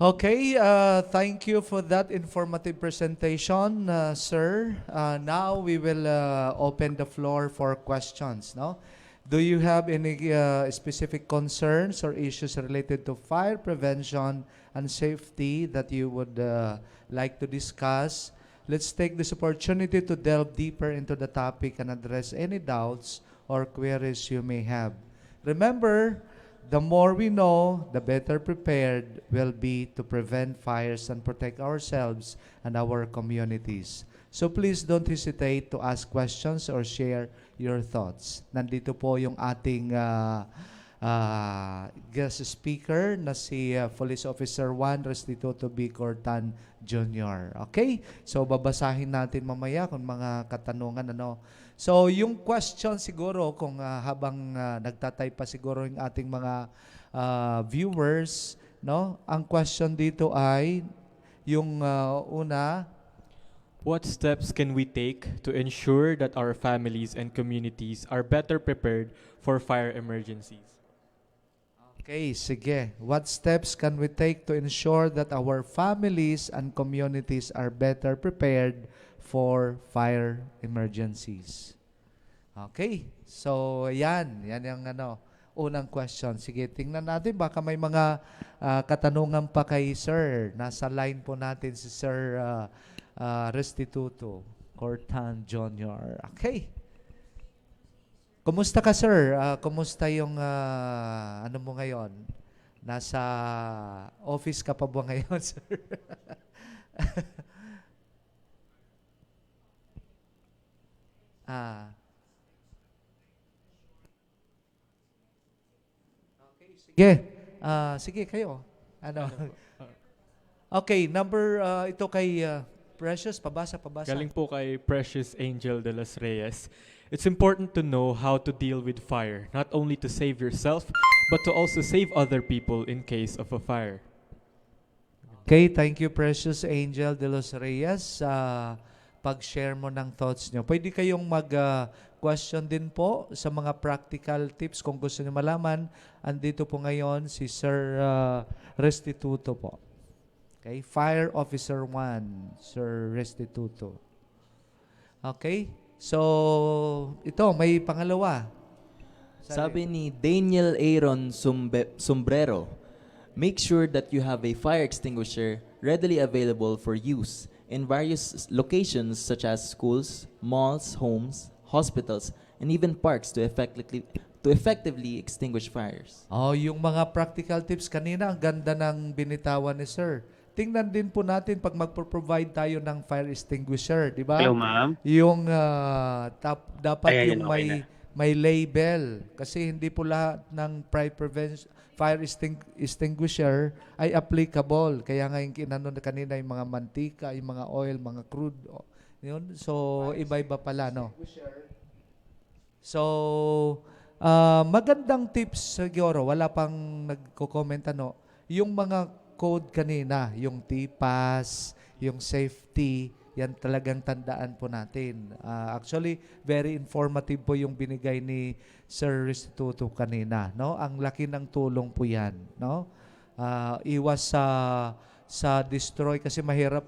Okay, thank you for that informative presentation, sir. Now we will open the floor for questions. No, do you have any specific concerns or issues related to fire prevention and safety that you would like to discuss? Let's take this opportunity to delve deeper into the topic and address any doubts or queries you may have. Remember, the more we know, the better prepared we'll be to prevent fires and protect ourselves and our communities. So please don't hesitate to ask questions or share your thoughts. Nandito po yung ating guest speaker na si Police Officer 1 Restituto B. Cortan Jr. Okay? So babasahin natin mamaya kung mga katanungan ano. So yung question siguro kung habang nagtatype pa siguro yung ating mga viewers, no? Ang question dito ay yung una, What steps can we take to ensure that our families and communities are better prepared for fire emergencies? okay, sige. What steps can we take to ensure that our families and communities are better prepared for fire emergencies? Okay. So, yan. Yan yung unang question. Sige, tingnan natin. Baka may mga katanungan pa kay Sir. Nasa line po natin si Sir Restituto Cortan Jr. Okay. Kumusta ka, Sir? Kumusta yung ano mo ngayon? Nasa office ka pa ba ngayon, Sir? Okay, sige. Sige kayo. Ano? Okay, number ito kay Precious, pabasa. Galing po kay Precious Angel de los Reyes. It's important to know how to deal with fire, not only to save yourself, but to also save other people in case of a fire. Okay, thank you Precious Angel de los Reyes sa pag-share mo ng thoughts nyo. Pwede kayong mag-question din po sa mga practical tips kung gusto nyo malaman. Andito po ngayon si Sir Restituto po. Okay, Fire Officer 1, Sir Restituto. Okay, so ito, may pangalawa. Sabi ni Daniel Aaron Sombrero, make sure that you have a fire extinguisher readily available for use in various locations such as schools, malls, homes, hospitals, and even parks to effectively extinguish fires. Oh, yung mga practical tips kanina, ang ganda ng binitawan ni Sir. Tingnan din po natin pag magpo-provide tayo ng fire extinguisher, di ba? Hello, ma'am. Yung dapat Ayan, yung okay may label kasi hindi po lahat ng fire extinguisher ay applicable. Kaya nga yung kinano na kanina yung mga mantika, yung mga oil, mga crude. Yun. So, iba-iba pala, no? So, magandang tips siguro. Wala pang nagko-comment ano. Yung mga code kanina, yung TPAS, yung safety, yan talagang tandaan po natin. Actually, very informative po yung binigay ni Sir Restituto kanina, no? Ang laki ng tulong po yan, no? Iwas sa destroy kasi mahirap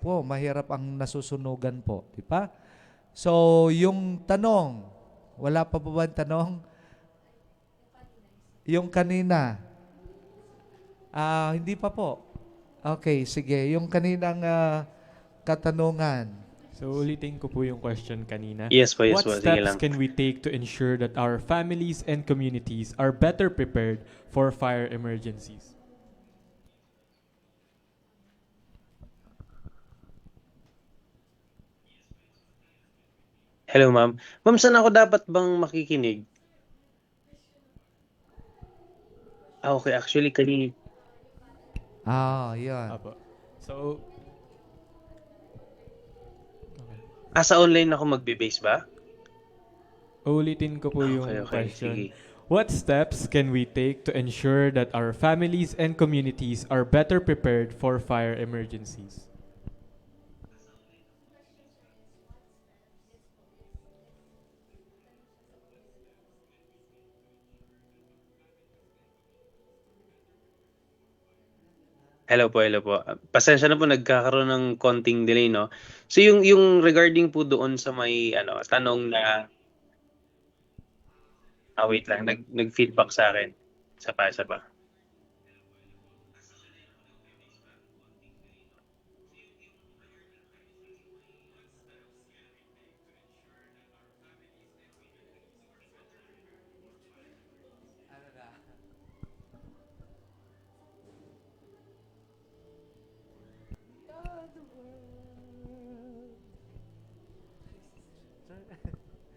ang nasusunugan po, di ba? So, yung tanong, wala pa ba tanong? Yung kanina, hindi pa po. Okay, sige. Yung kaninang katanungan. So ulitin ko po yung question kanina. Yes po. What Sige steps lang. can we take to ensure that our families and communities are better prepared for fire emergencies? Hello, ma'am. Ma'am, saan ako dapat bang makikinig? Okay. Actually, kanina. Yan. Apo. So, Sa online ako magbe-base ba? ulitin ko po yung Okay. question. Sige. What steps can we take to ensure that our families and communities are better prepared for fire emergencies? Hello po. Pasensya na po nagkakaroon ng konting delay 'no. So yung regarding po doon sa may ano, tanong na wait lang nag-feedback sa'kin. Isa pa.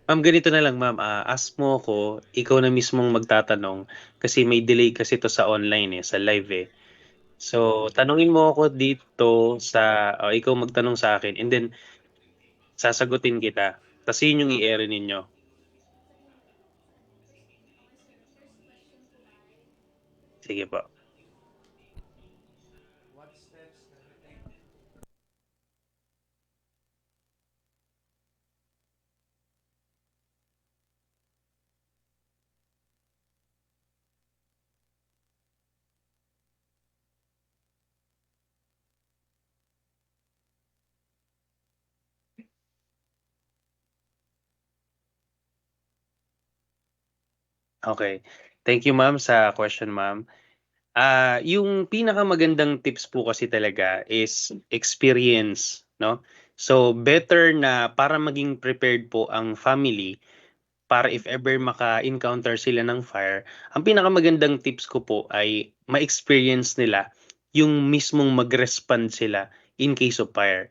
Ma'am, ganito na lang ma'am, ask mo ako, ikaw na mismong magtatanong kasi may delay kasi 'to sa online, sa live, eh. So, tanungin mo ako dito sa ikaw magtanong sa akin and then sasagutin kita. Tas yun yung i-ere ninyo. Sige po. Okay. Thank you ma'am sa question ma'am. Yung pinakamagandang tips po kasi talaga is experience, 'no? So, better na para maging prepared po ang family para if ever maka-encounter sila ng fire, ang pinakamagandang tips ko po ay ma-experience nila yung mismong mag-respond sila in case of fire.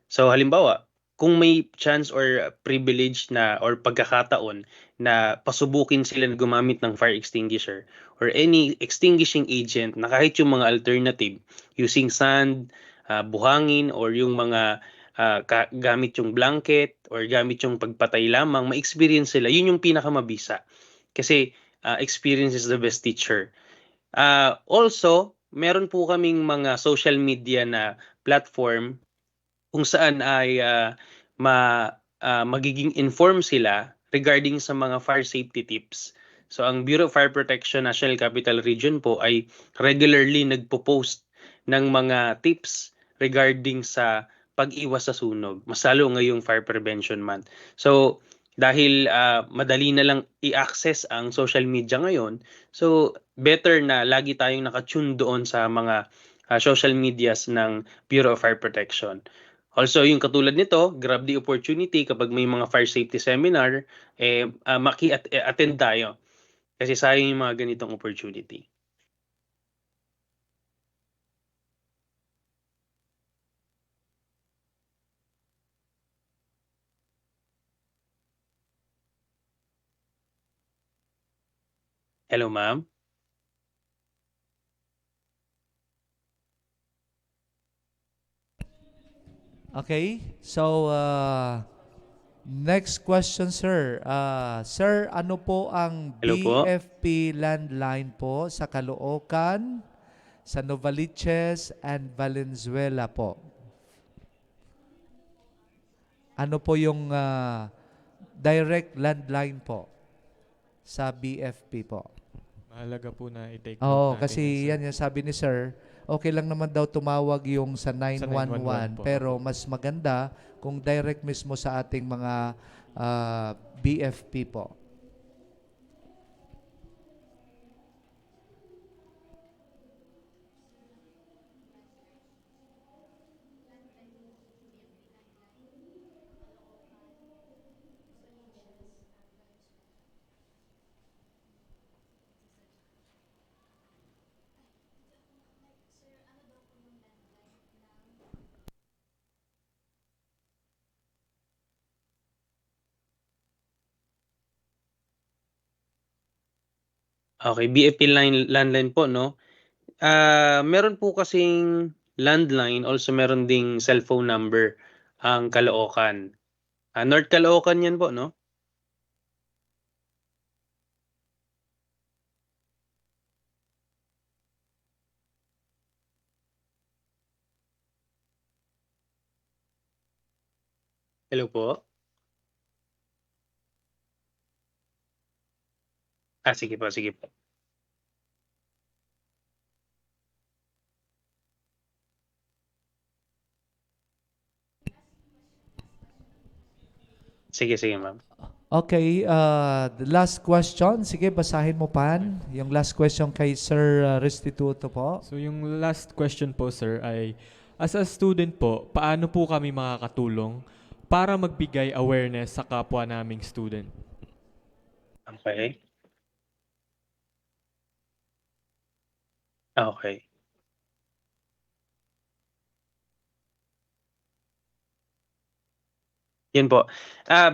So halimbawa, kung may chance or privilege na or pagkakataon na pasubukin sila na gumamit ng fire extinguisher or any extinguishing agent na kahit yung mga alternative using sand, buhangin or yung mga gamit yung blanket or gamit yung pagpatay lamang, ma-experience sila. Yun yung pinakamabisa. Kasi experience is the best teacher. Also, meron po kaming mga social media na platform kung saan ay magiging informed sila regarding sa mga fire safety tips. So ang Bureau of Fire Protection National Capital Region po ay regularly nagpo-post ng mga tips regarding sa pag-iwas sa sunog. Mas lalo ngayong Fire Prevention Month. So dahil madali na lang i-access ang social media ngayon, so better na lagi tayong nakatune doon sa mga social medias ng Bureau of Fire Protection. Also, yung katulad nito, grab the opportunity kapag may mga fire safety seminar, attend tayo. Kasi sayang yung mga ganitong opportunity. Hello, ma'am. Okay, so next question, sir. Sir, ano po ang Hello po. BFP landline po sa Caloocan, sa Novaliches, and Valenzuela po? Ano po yung direct landline po sa BFP po? Mahalaga po na i-take note Oo, natin yan, kasi sir. yan yung sabi ni sir, okay lang naman daw tumawag yung sa Sa 911, 911 po. pero mas maganda kung direct mismo sa ating mga BFP po. Okay, BFP landline po, no? Meron po kasing landline, also meron ding cellphone number ang Caloocan. North Caloocan yan po, no? Hello po. Sige po, sige po. Sige, sige, ma'am. Okay, the last question. Sige, basahin mo pan. Yung last question kay Sir Restituto po. So yung last question po sir ay, as a student po, paano po kami makakatulong para magbigay awareness sa kapwa naming student? Okay. Okay. Yun po.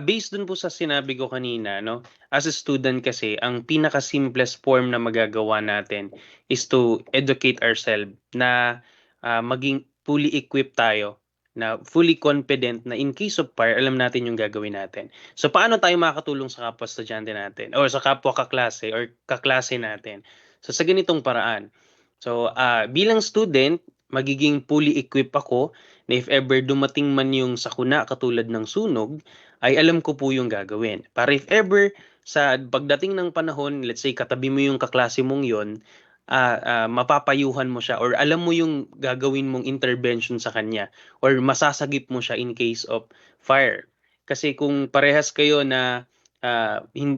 Based dun po sa sinabi ko kanina, no? As a student kasi, ang pinaka-simplest form na magagawa natin is to educate ourselves na maging fully equipped tayo, na fully confident na in case of fire, alam natin yung gagawin natin. So, paano tayo makakatulong sa kapwa estudyante natin or sa kapwa kaklase or kaklase natin? So, sa ganitong paraan. So, bilang student, magiging fully equipped ako na if ever dumating man yung sakuna katulad ng sunog, ay alam ko po yung gagawin. Para if ever sa pagdating ng panahon, let's say katabi mo yung kaklase mong yon, mapapayuhan mo siya or alam mo yung gagawin mong intervention sa kanya or masasagip mo siya in case of fire. Kasi kung parehas kayo na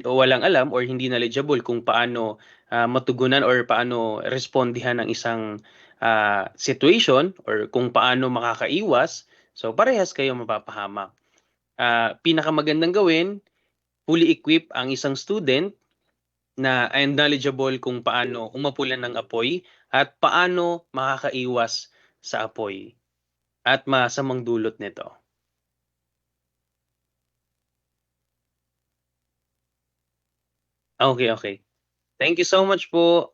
walang alam or hindi knowledgeable kung paano matugunan or paano respondihan ng isang situation or kung paano makakaiwas, so parehas kayo mapapahamak. Pinakamagandang gawin, fully equip ang isang student na and knowledgeable kung paano umapulan ng apoy at paano makakaiwas sa apoy at masamang dulot nito. Okay, okay. Thank you so much po.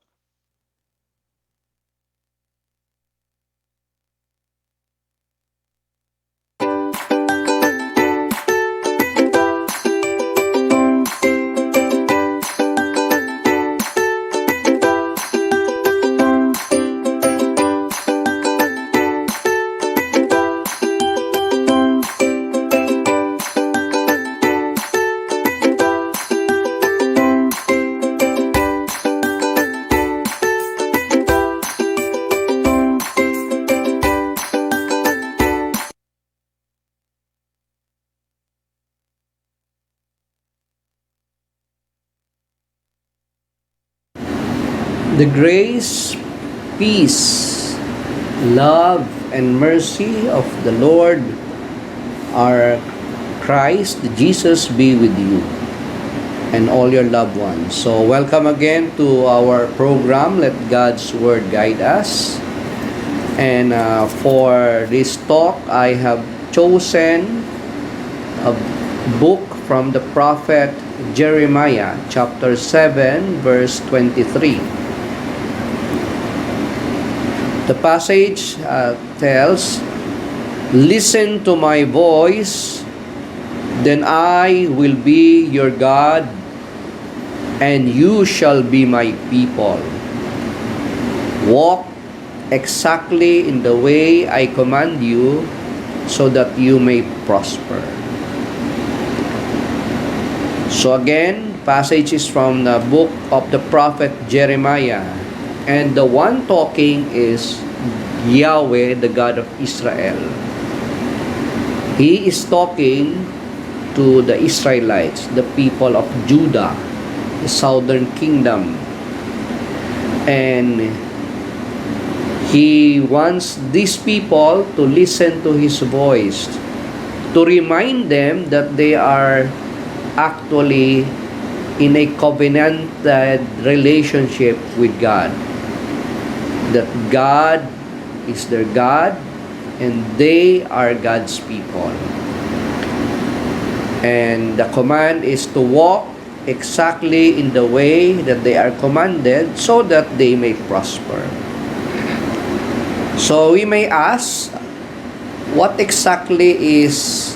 The grace, peace, love, and mercy of the Lord our Christ Jesus be with you and all your loved ones. So welcome again to our program, Let God's Word Guide Us. And for this talk, I have chosen a book from the prophet Jeremiah, chapter 7, verse 23. The passage tells, "Listen to my voice, then I will be your God, and you shall be my people. Walk exactly in the way I command you, so that you may prosper." So again, passage is from the book of the prophet Jeremiah. And the one talking is Yahweh, the God of Israel. He is talking to the Israelites, the people of Judah, the southern kingdom. And he wants these people to listen to his voice, to remind them that they are actually in a covenanted relationship with God. That God is their God and they are God's people. And the command is to walk exactly in the way that they are commanded so that they may prosper. So we may ask, what exactly is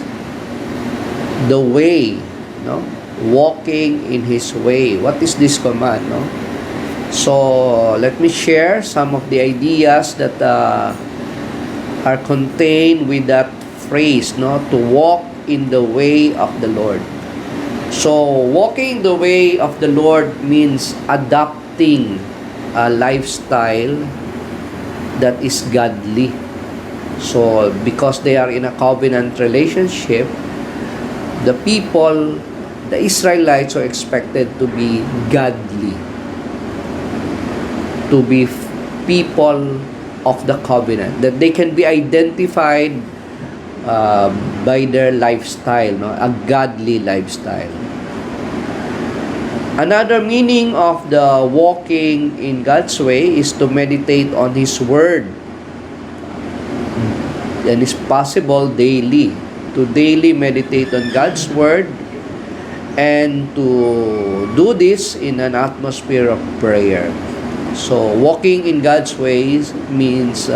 the way, no? Walking in His way. What is this command, no? So let me share some of the ideas that are contained with that phrase, no? To walk in the way of the Lord. So walking the way of the Lord means adopting a lifestyle that is godly. So because they are in a covenant relationship, the people, the Israelites are expected to be godly, to be people of the covenant, that they can be identified by their lifestyle, no? A godly lifestyle. Another meaning of the walking in God's way is to meditate on His Word. And it's possible daily, to daily meditate on God's Word, and to do this in an atmosphere of prayer. So, walking in God's ways means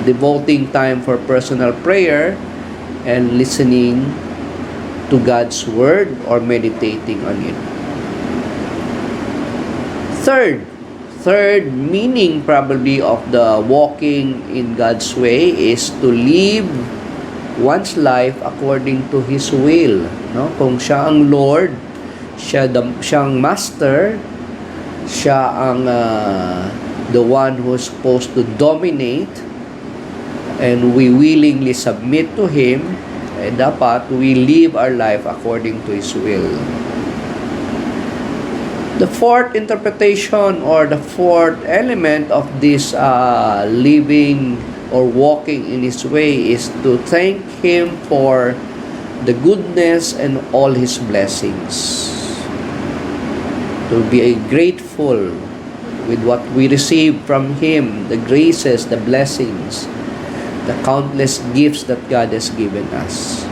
devoting time for personal prayer and listening to God's Word or meditating on it. Third meaning probably of the walking in God's way is to live one's life according to His will. No? Kung siya ang Lord, siyang master, siya ang the one who's supposed to dominate, and we willingly submit to Him, dapat we live our life according to His will. The fourth interpretation or the fourth element of this living or walking in His way is to thank Him for the goodness and all His blessings. To be grateful with what we receive from Him, the graces, the blessings, the countless gifts that God has given us.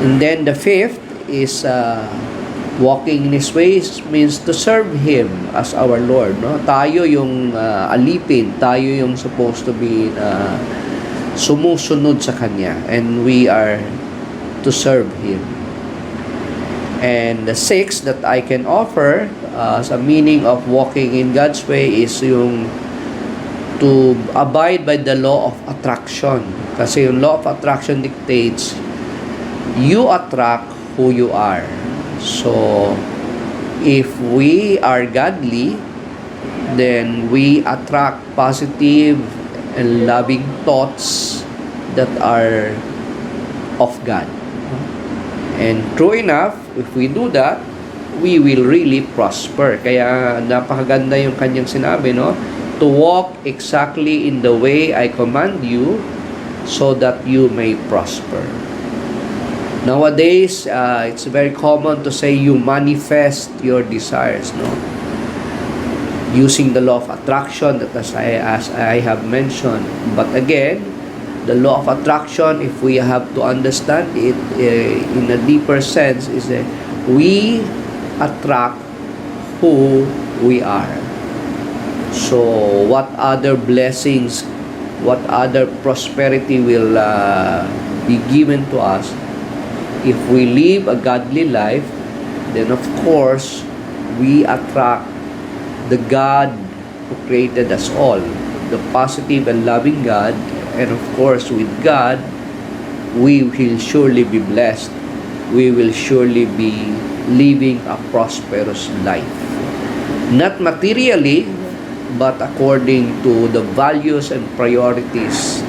And then the fifth is walking in His ways means to serve Him as our Lord. No? Tayo yung alipin, tayo yung supposed to be sumusunod sa Kanya, and we are to serve Him. And the sixth that I can offer as a meaning of walking in God's way is yung to abide by the law of attraction. Kasi yung law of attraction dictates you attract who you are. So, if we are godly, then we attract positive and loving thoughts that are of God. And true enough, if we do that, we will really prosper. Kaya napakaganda yung kanyang sinabi, no? To walk exactly in the way I command you so that you may prosper. Nowadays, it's very common to say you manifest your desires, no? Using the law of attraction, that as I have mentioned. But again, the law of attraction, if we have to understand it in a deeper sense, is that we attract who we are. So, what other blessings, what other prosperity will be given to us if we live a godly life? Then of course, we attract the God who created us all, the positive and loving God. And of course, with God, we will surely be blessed. We will surely be living a prosperous life. Not materially, but according to the values and priorities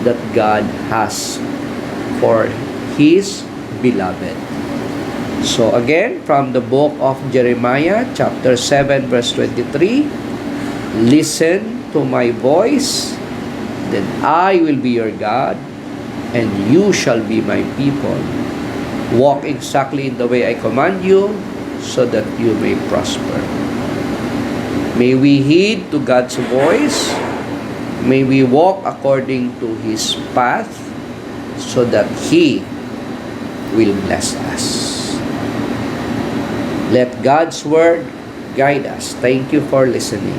that God has for His beloved. So again, from the book of Jeremiah, chapter 7, verse 23, listen to my voice, then I will be your God, and you shall be my people. Walk exactly in the way I command you, so that you may prosper. May we heed to God's voice. May we walk according to His path, so that He will bless us. Let God's Word guide us. Thank you for listening.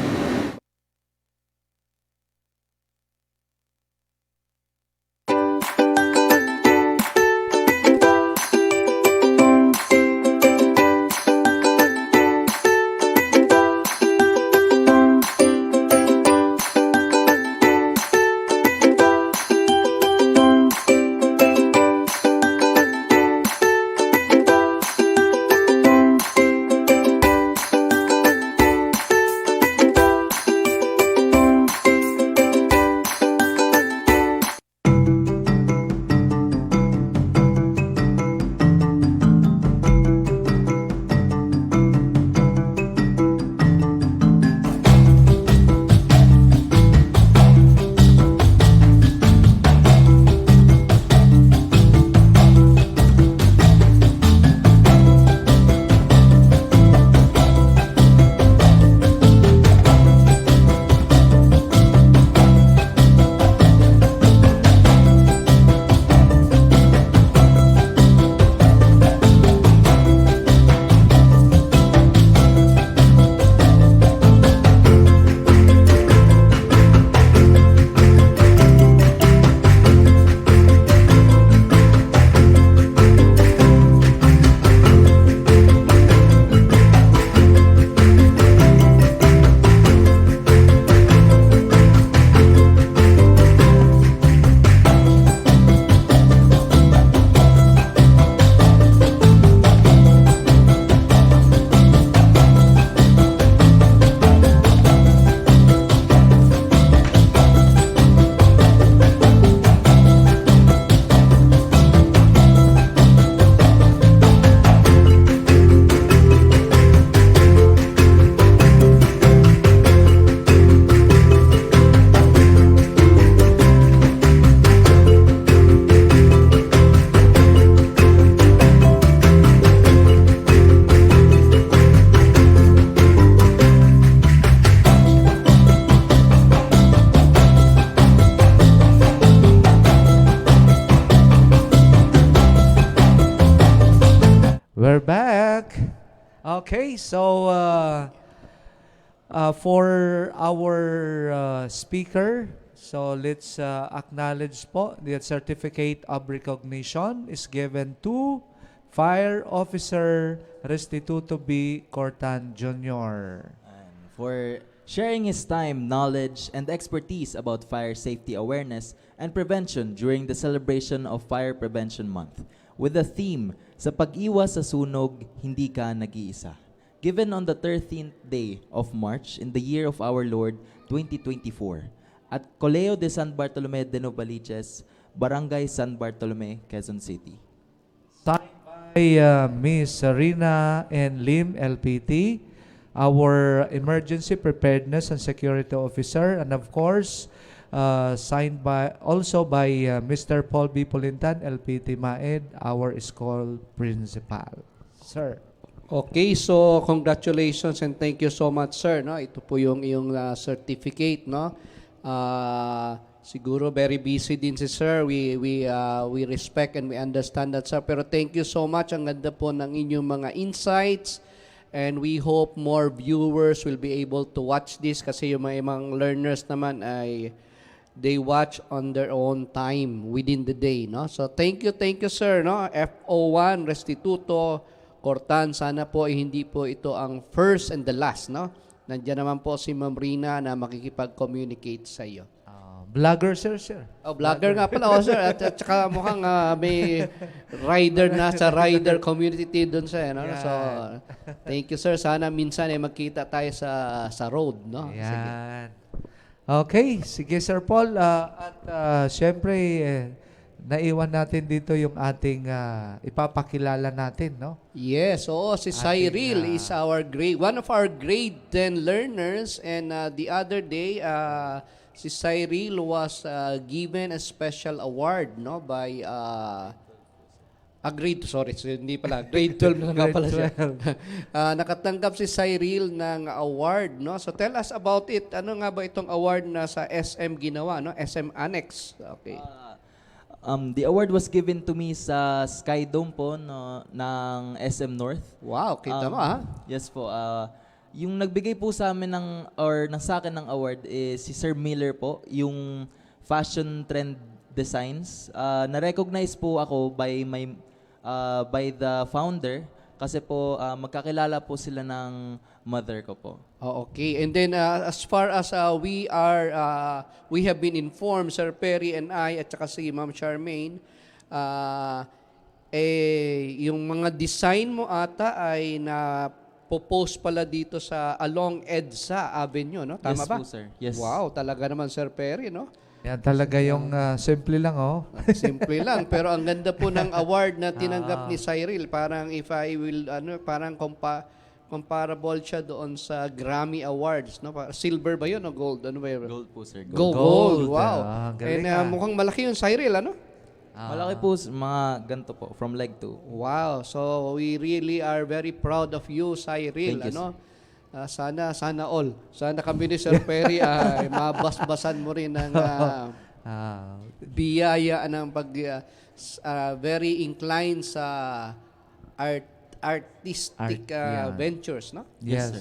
Okay, so for our speaker, so let's acknowledge po the certificate of recognition is given to Fire Officer Restituto B. Cortan Jr. And for sharing his time, knowledge, and expertise about fire safety awareness and prevention during the celebration of Fire Prevention Month with the theme, Sa Pag-iwas sa Sunog, Hindi Ka Nag-iisa. Given on the 13th day of March in the year of our Lord 2024 at Colegio de San Bartolome de Novaliches, Barangay San Bartolome, Quezon City. Signed by Miss Rina and Lim, LPT, our Emergency Preparedness and Security Officer, and of course, signed by also by Mr. Paul B. Pulintan, LPT Maed, our school principal. Sir. Okay, so congratulations and thank you so much, sir. No, ito po yung iyong certificate, no. Siguro very busy din si sir. We respect and we understand that, sir. Pero thank you so much. Ang ganda po ng inyong mga insights. And we hope more viewers will be able to watch this kasi yung mga learners naman ay they watch on their own time within the day, no? So thank you, sir, no? FO1 Restituto Cortan, sana po hindi po ito ang first and the last, no? Nandiyan naman po si Ma'am Rina na makikipag-communicate sa iyo. Vlogger, sir. Oh, vlogger nga pala, sir. At saka mukhang may rider na sa rider community doon sa, no? Yeah. So, thank you, sir. Sana minsan magkita tayo sa road, no? Sige. Yan. Okay, sige Sir Paul. At syempre, naiwan natin dito yung ating ipapakilala natin, no? Yes, oo, si Cyril is one of our grade 10 learners, and the other day si Cyril was given a special award, no, by grade 12 na nga pala siya. Nakatanggap si Cyril ng award, no? So tell us about it. Ano nga ba itong award na sa SM ginawa, no? SM Annex. Okay. The award was given to me sa Sky Dome po no, ng SM North. Wow, kita mo ha? Yes po. Yung nagbigay po sa amin sa akin ng award is si Sir Miller po, yung fashion trend designs. Na-recognize po ako by the founder kasi po magkakilala po sila ng mother ko po. Oh, okay. And then as far as we have been informed, Sir Perry and I at saka si Ma'am Charmaine, yung mga design mo ata ay post pala dito sa along EDSA Avenue, no? Tama Yes ba? po, sir. Yes. Wow, talaga naman Sir Perry, no? Yan talaga yung simple lang, oh. Simple lang, pero ang ganda po ng award na tinanggap ni Cyril. Parang if I will parang comparable siya doon sa Grammy Awards, no? Silver ba 'yun o gold? Ano ba 'yun? Gold po, sir. Gold. Wow. Galing, And mukhang malaki yung Cyril, ano? Malaki po, mga ganito po, from leg to. Wow. So we really are very proud of you, Cyril, Thank you, ano? Sana all. Sana kami ni Sir Perry ay mabasbasan mo rin ng biyaya ng very inclined sa artistic ventures, no? Yes.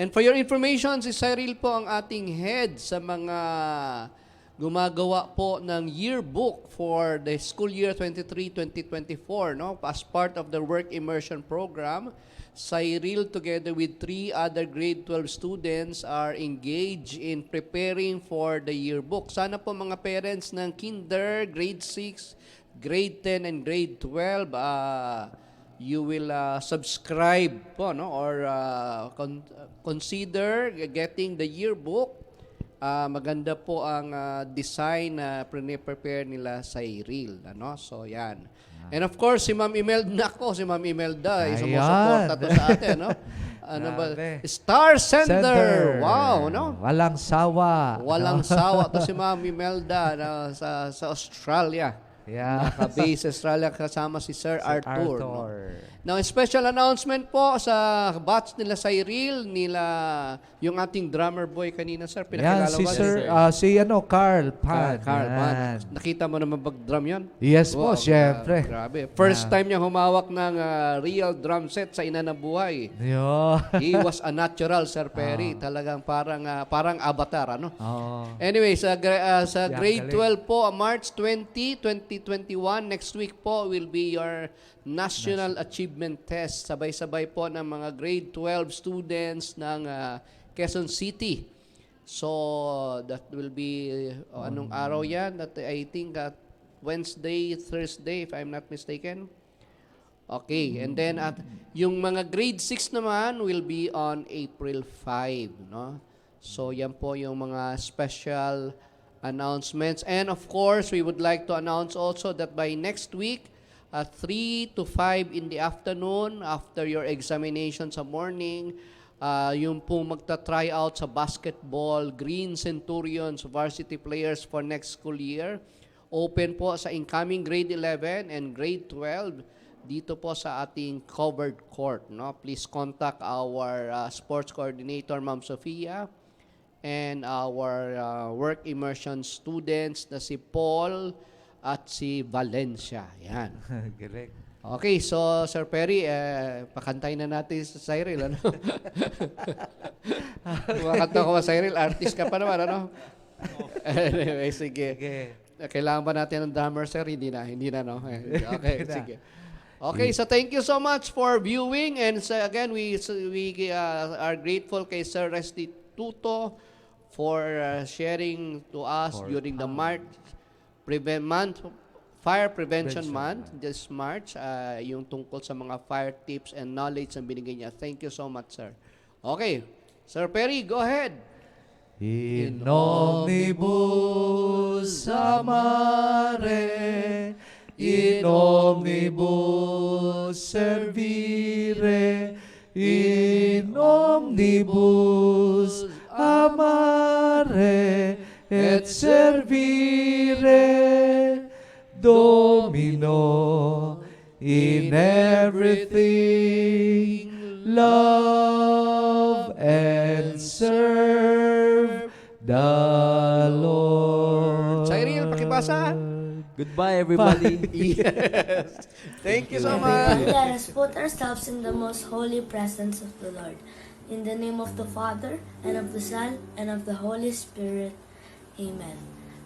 And for your information, si Cyril po ang ating head sa mga gumagawa po ng yearbook for the school year 23-2024, no? As part of the work immersion program, Cyril together with 3 other grade 12 students are engaged in preparing for the yearbook. Sana po mga parents ng kinder, grade 6, grade 10 and grade 12 you will subscribe po, no, or consider getting the yearbook. Maganda po ang design na prepare nila sa Cyril, ano? So yan. And of course si Ma'am Imelda, si Ma'am Imelda ay sumusuporta to sa atin, no? Ano ba? Star Sender. Wow, no? Walang sawa. Walang sawa to si Ma'am Imelda sa Australia. Yeah. Naka-base Australia kasama si Sir Arthur. No? Now, special announcement po sa batch nila Cyril, yung ating drummer boy kanina, sir. Yan, Pinakilala si ba? Sir, Carl Pan. Carl Pan. Yan. Nakita mo naman mag-drum yan? Yes po, Wow, syempre. grabe. First time niya humawak ng real drum set sa ina ng buhay. Yo. He was a natural, Sir Perry. Talagang parang avatar, ano? Oh. Anyway, sa grade galing. 12 po, March 20, 2021, next week po will be your National Achievement Test. Sabay-sabay po ng mga grade 12 students ng Quezon City. So, that will be, anong araw yan? That, I think Wednesday, Thursday, if I'm not mistaken. Okay, and then yung mga grade 6 naman will be on April 5, no? So, yan po yung mga special announcements. And of course, we would like to announce also that by next week, 3 to 5 in the afternoon, after your examination sa morning, yung po magta-try out sa basketball, Green Centurions varsity players for next school year. Open po sa incoming grade 11 and grade 12 dito po sa ating covered court. No? Please contact our sports coordinator, Ma'am Sofia, and our work immersion students na si Paul at si Valencia. Yan. Galing. Okay, so Sir Perry, pakantay na natin sa Cyril, ano? Kumakanta ko ba, Cyril? Artist ka pa naman, ano? Anyway, sige. Kailangan ba natin ng drummer, sir? Hindi na, no? Okay, sige. Okay, so thank you so much for viewing, and so again, we are grateful kay Sir Restituto for sharing to us during the Fire Prevention Month, this March, yung tungkol sa mga fire tips and knowledge na binigay niya. Thank you so much, sir. Okay, Sir Perry, go ahead. In omnibus amare, in omnibus servire, in omnibus amare, et servire, Domino, in everything, love and serve the Lord. Cyril, pakibasa. Goodbye, everybody. Yes. Thank you so much. Let us put ourselves in the most holy presence of the Lord. In the name of the Father, and of the Son, and of the Holy Spirit. Amen.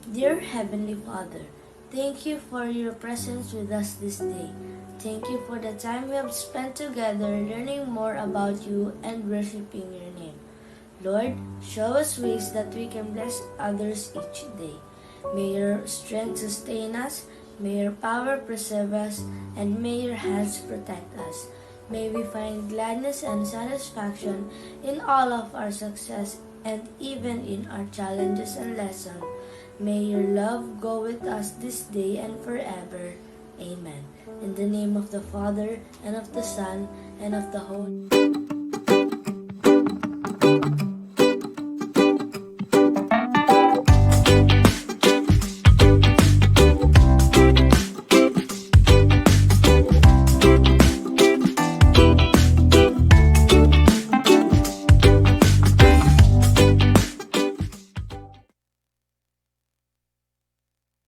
Dear Heavenly Father, thank you for your presence with us this day. Thank you for the time we have spent together learning more about you and worshiping your name. Lord, show us ways that we can bless others each day. May your strength sustain us, may your power preserve us, and may your hands protect us. May we find gladness and satisfaction in all of our success and even in our challenges and lessons. May your love go with us this day and forever. Amen. In the name of the Father, and of the Son, and of the Holy